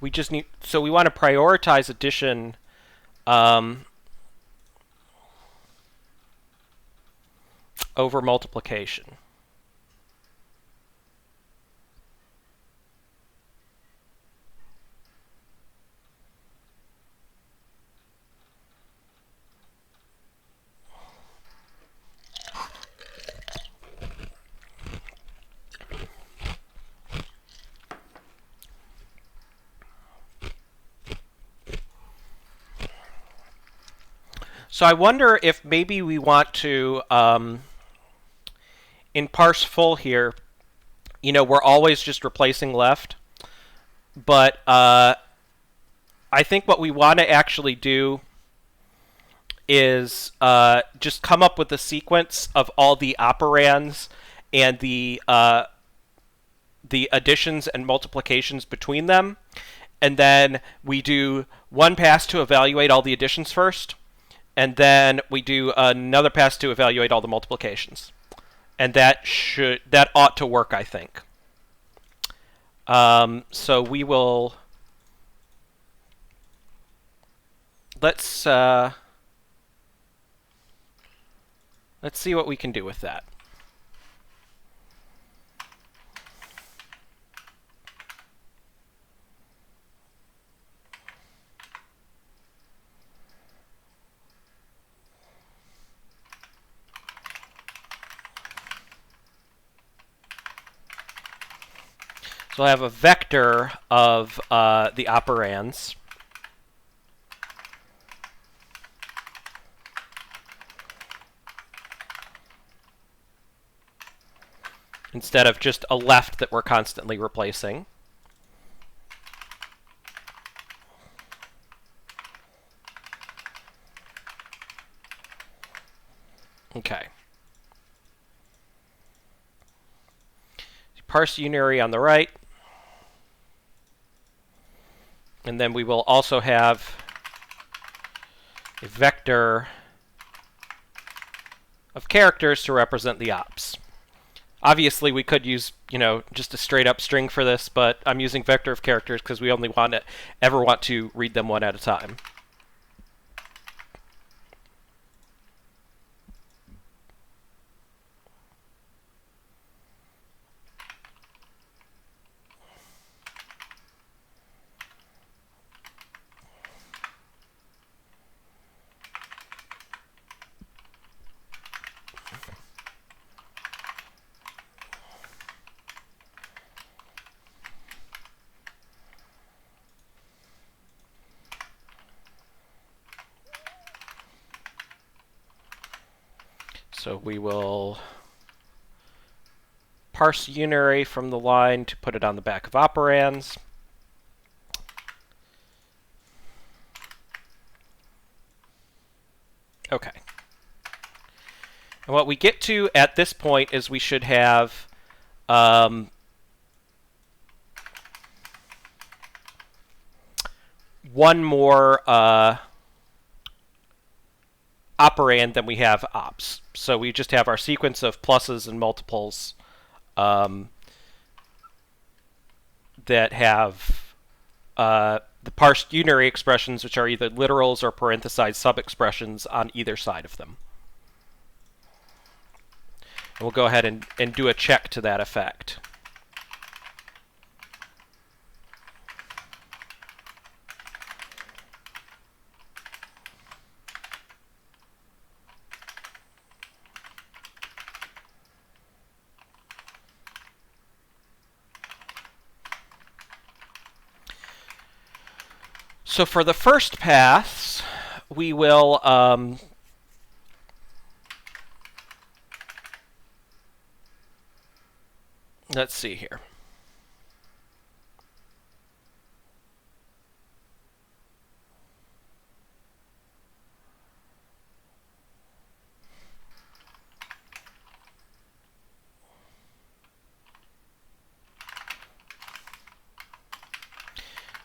Speaker 1: we just need, so we want to prioritize addition over multiplication. So I wonder if maybe we want to, in parse full here, we're always just replacing left. But I think what we want to actually do is just come up with a sequence of all the operands and the additions and multiplications between them. And then we do one pass to evaluate all the additions first. And then we do another pass to evaluate all the multiplications. And that ought to work, I think. So we will... Let's see what we can do with that. So I have a vector of the operands. Instead of just a left that we're constantly replacing. Okay. Parse unary on the right. And then we will also have a vector of characters to represent the ops. Obviously, we could use, just a straight-up string for this, but I'm using vector of characters because we only ever want to read them one at a time. So we will parse unary from the line to put it on the back of operands. Okay. And what we get to at this point is we should have one more operand than we have ops. So we just have our sequence of pluses and multiples that have the parsed unary expressions, which are either literals or parenthesized sub-expressions on either side of them. And we'll go ahead and do a check to that effect. So for the first pass, we will let's see here.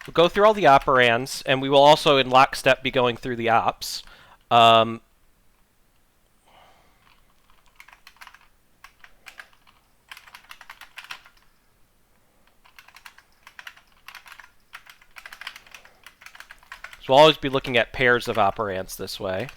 Speaker 1: We'll go through all the operands, and we will also in lockstep be going through the ops. So we'll always be looking at pairs of operands this way.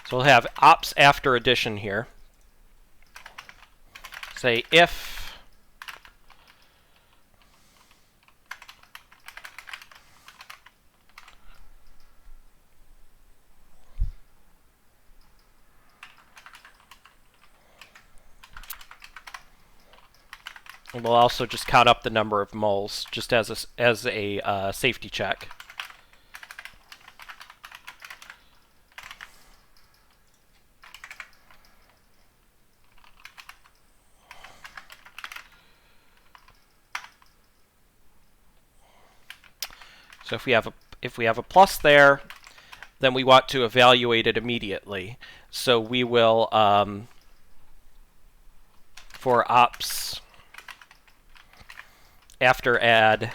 Speaker 1: So we'll have ops after addition here. Say if And we'll also just count up the number of moles, just as a safety check. So if we have a plus there, then we want to evaluate it immediately. So we will, for ops after add,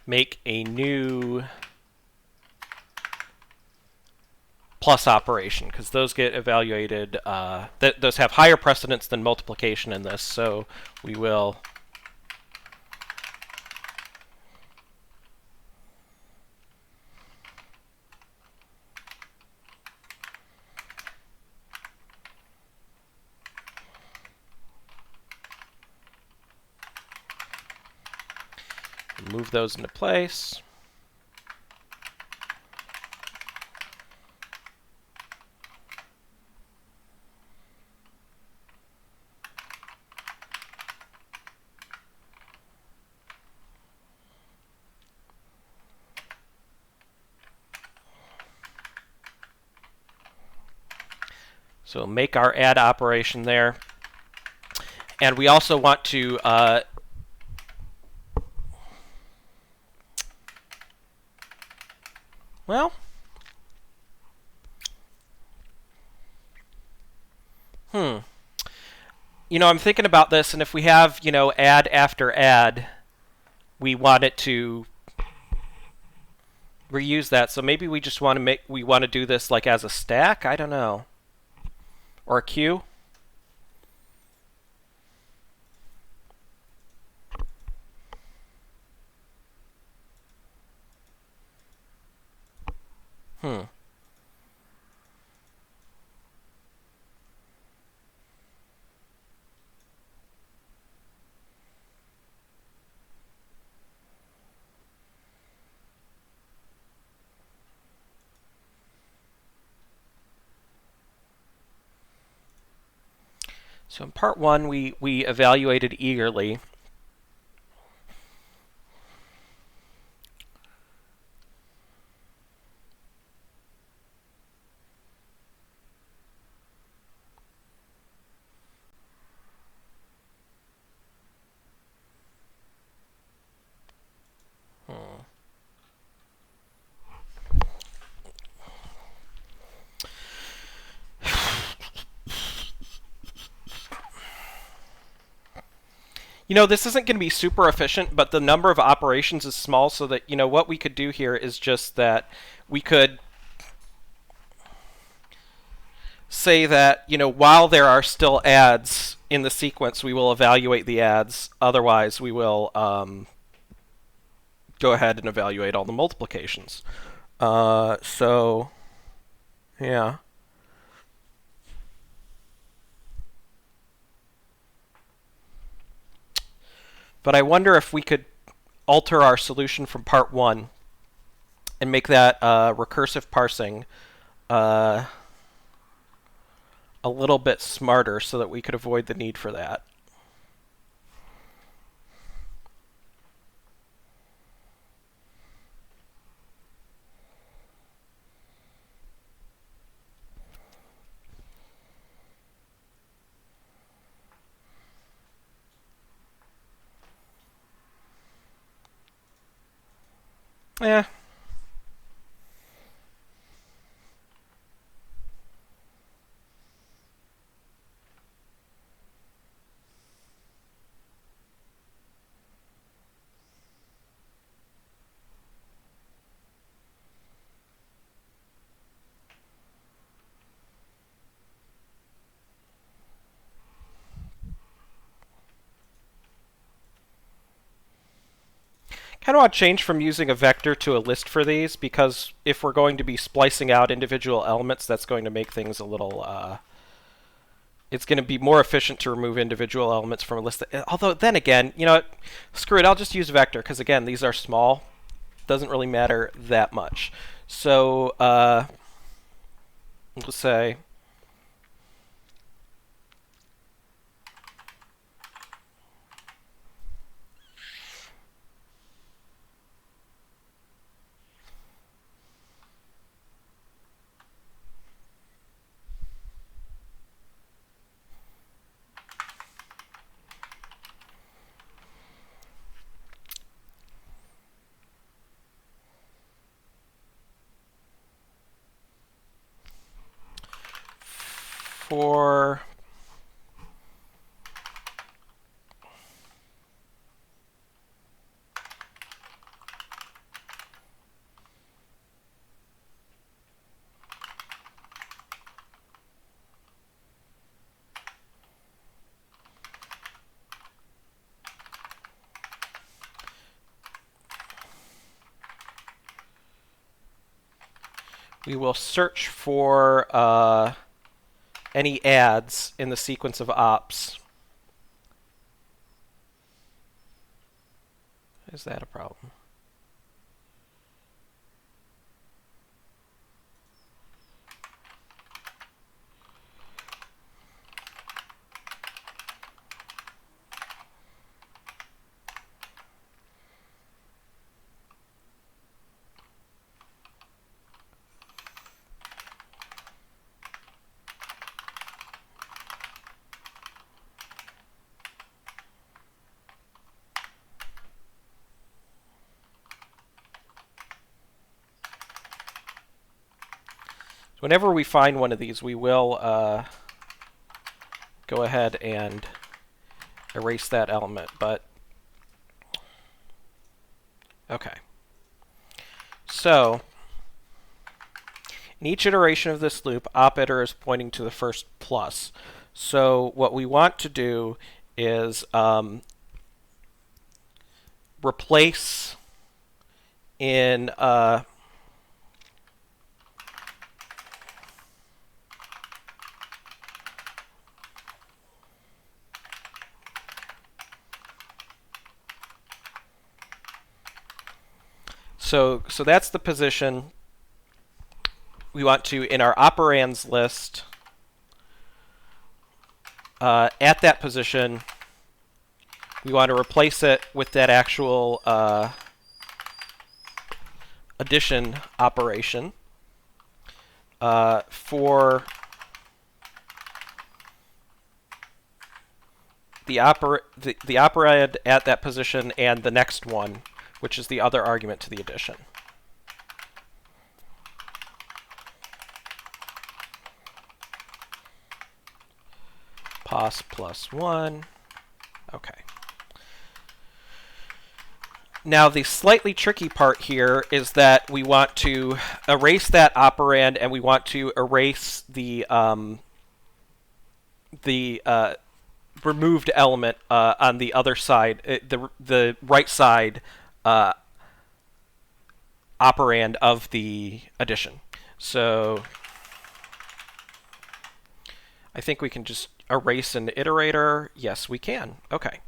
Speaker 1: make a new plus operation, because those get evaluated, those have higher precedence than multiplication in this, so we will move those into place. So make our add operation there. And we also want to well, you know, I'm thinking about this, and if we have, you know, add after add, we want it to reuse that. So maybe we just want to do this like as a stack. I don't know, or a queue. So in part one, we evaluated eagerly. You know, this isn't going to be super efficient, but the number of operations is small, so that, you know, what we could do here is just that we could say that, you know, while there are still adds in the sequence, we will evaluate the adds. Otherwise, we will go ahead and evaluate all the multiplications. So, yeah. But I wonder if we could alter our solution from part one and make that recursive parsing a little bit smarter so that we could avoid the need for that. Yeah. Kind of want to change from using a vector to a list for these, because if we're going to be splicing out individual elements, that's going to make things a little... it's going to be more efficient to remove individual elements from a list. Although, then again, you know, screw it, I'll just use vector, because again, these are small. Doesn't really matter that much. So, We'll say for we will search for any adds in the sequence of ops. Is that a problem? Whenever we find one of these, we will go ahead and erase that element. But okay. So in each iteration of this loop, op-iter is pointing to the first plus. So what we want to do is replace in so that's the position we want to, in our operands list, at that position, we want to replace it with that actual addition operation. For the operand at that position and the next one, which is the other argument to the addition. Pos plus 1. Okay. Now the slightly tricky part here is that we want to erase that operand, and we want to erase the removed element on the other side, the right side operand of the addition. So I think we can just erase an iterator. Yes, we can. Okay.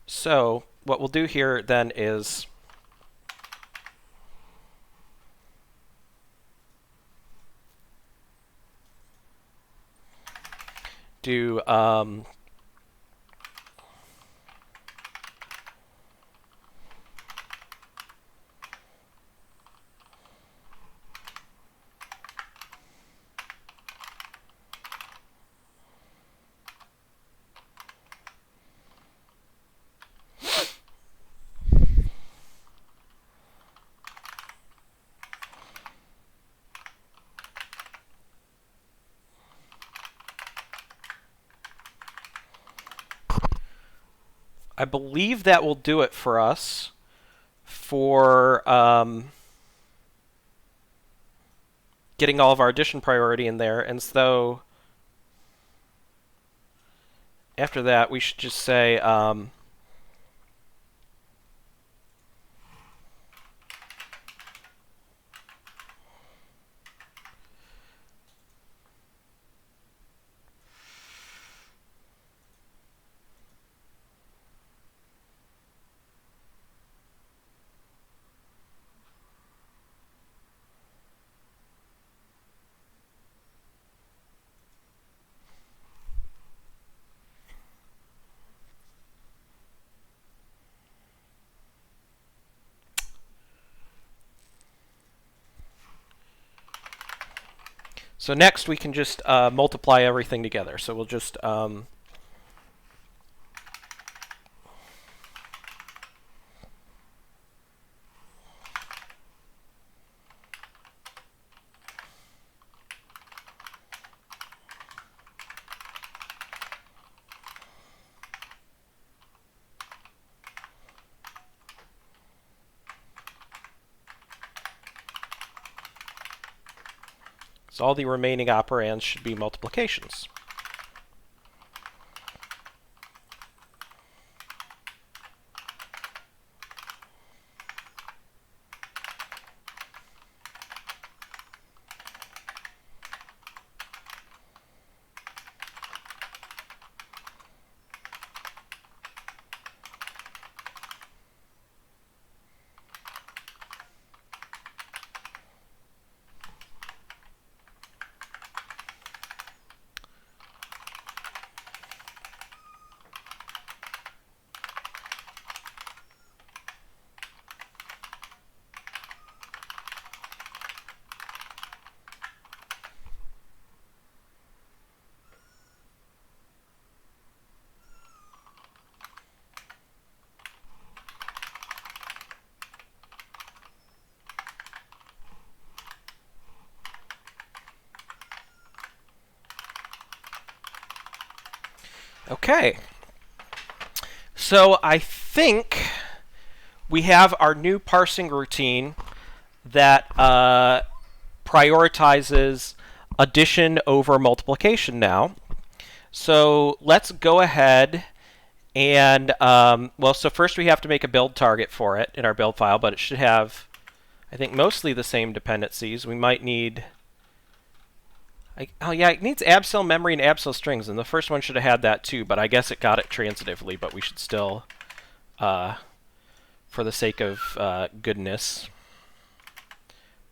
Speaker 1: So what we'll do here then is do I believe that will do it for us for getting all of our addition priority in there. And so after that, we should just say So next we can just multiply everything together. So we'll just so all the remaining operands should be multiplications. Okay. So I think we have our new parsing routine that prioritizes addition over multiplication now. So let's go ahead and, well, so first we have to make a build target for it in our build file, but it should have, I think, mostly the same dependencies. We might need, oh yeah, it needs abcell memory and abcell strings, and the first one should have had that too, but I guess it got it transitively, but we should still, for the sake of goodness,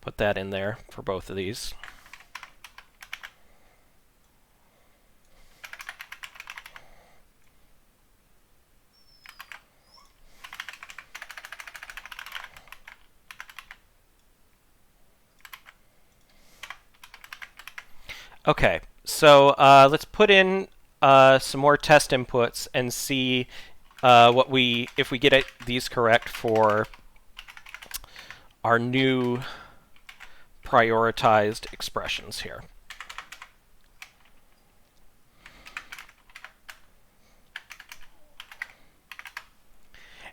Speaker 1: put that in there for both of these. Okay, so let's put in some more test inputs and see if we get these correct for our new prioritized expressions here.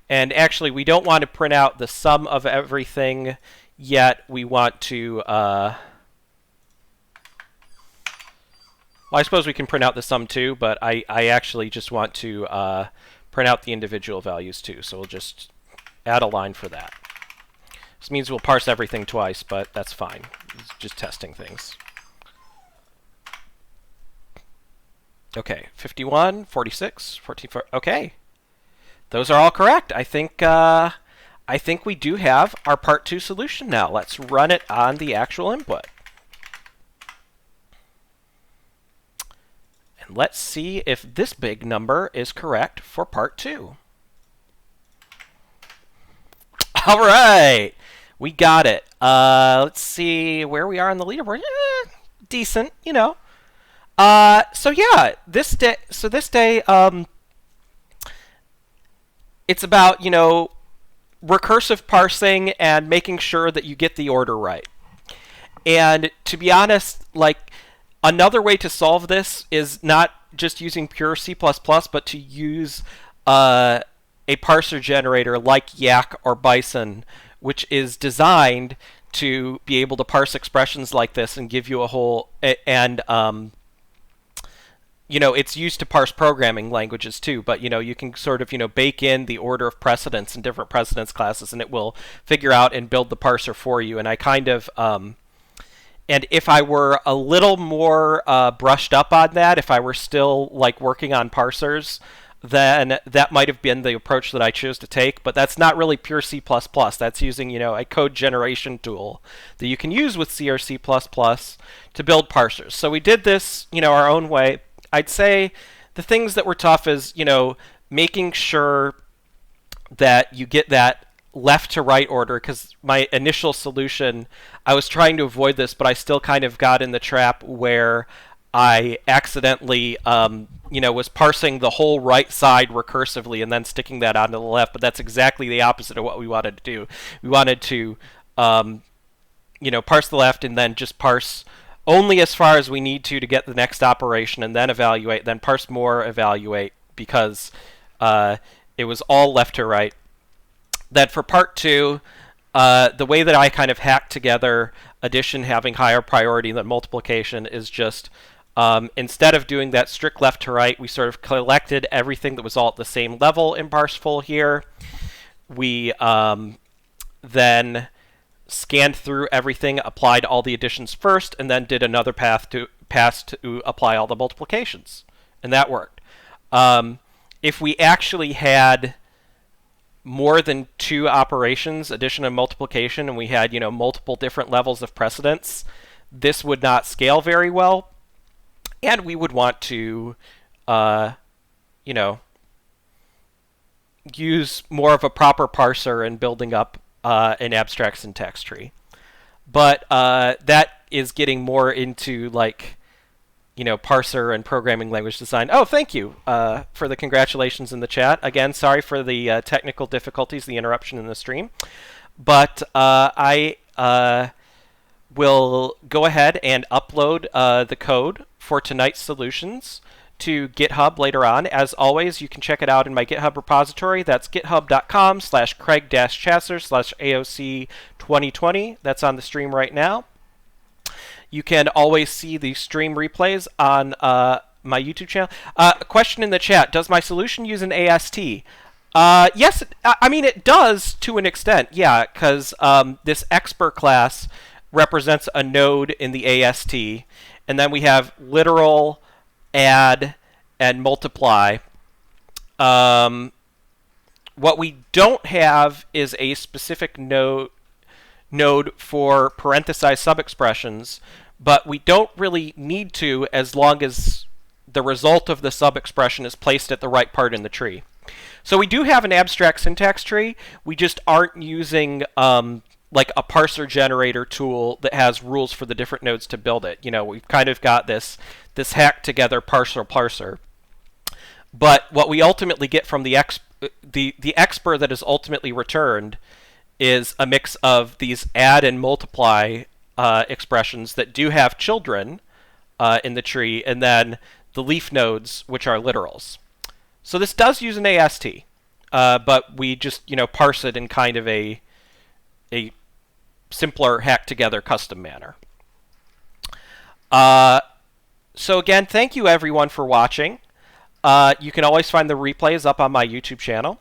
Speaker 1: And actually, we don't want to print out the sum of everything yet. We want to well, I suppose we can print out the sum too, but I actually just want to print out the individual values too. So we'll just add a line for that. This means we'll parse everything twice, but that's fine. It's just testing things. Okay, 51, 46, 44. Okay, those are all correct. I think we do have our part 2 solution now. Let's run it on the actual input. Let's see if this big number is correct for part 2. All right, we got it. Let's see where we are on the leaderboard. Decent, you know. So yeah, this day. It's about, you know, recursive parsing and making sure that you get the order right. And to be honest, like, another way to solve this is not just using pure C++, but to use a parser generator like Yak or Bison, which is designed to be able to parse expressions like this and give you a whole, and you know, it's used to parse programming languages too, but you know, you can sort of, you know, bake in the order of precedence in different precedence classes, and it will figure out and build the parser for you. And I kind of and if I were a little more brushed up on that, if I were still like working on parsers, then that might have been the approach that I chose to take. But that's not really pure C++. That's using, you know, a code generation tool that you can use with C or C++ to build parsers. So we did this, you know, our own way. I'd say the things that were tough is, you know, making sure that you get that left to right order, because my initial solution, I was trying to avoid this, but I still kind of got in the trap where I accidentally, was parsing the whole right side recursively and then sticking that onto the left. But that's exactly the opposite of what we wanted to do. We wanted to, parse the left and then just parse only as far as we need to get the next operation, and then evaluate, then parse more, evaluate, because it was all left to right. Then for part 2, the way that I kind of hacked together addition having higher priority than multiplication is just, instead of doing that strict left to right, we sort of collected everything that was all at the same level in parseful here. We then scanned through everything, applied all the additions first, and then did another pass to apply all the multiplications. And that worked. If we actually had more than 2 operations, addition and multiplication, and we had, multiple different levels of precedence, this would not scale very well. And we would want to, use more of a proper parser in building up an abstract syntax tree. But that is getting more into, parser and programming language design. Oh, thank you for the congratulations in the chat. Again, sorry for the technical difficulties, the interruption in the stream. But I will go ahead and upload the code for tonight's solutions to GitHub later on. As always, you can check it out in my GitHub repository. That's github.com/Craig-Chasseur/AOC2020. That's on the stream right now. You can always see the stream replays on my YouTube channel. A question in the chat: does my solution use an AST? Yes, I mean it does to an extent. Yeah, because this expert class represents a node in the AST, and then we have literal, add, and multiply. What we don't have is a specific node for parenthesized subexpressions, but we don't really need to as long as the result of the subexpression is placed at the right part in the tree. So we do have an abstract syntax tree. We just aren't using like a parser generator tool that has rules for the different nodes to build it. We've kind of got this hacked together parser. But what we ultimately get from the expr that is ultimately returned is a mix of these add and multiply expressions that do have children in the tree, and then the leaf nodes, which are literals. So this does use an AST, but we just parse it in kind of a simpler hacked together custom manner. So again, thank you everyone for watching. You can always find the replays up on my YouTube channel.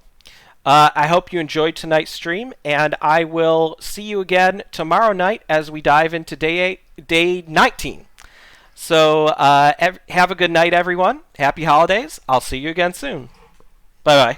Speaker 1: I hope you enjoyed tonight's stream, and I will see you again tomorrow night as we dive into day 19. So have a good night, everyone. Happy holidays. I'll see you again soon. Bye-bye.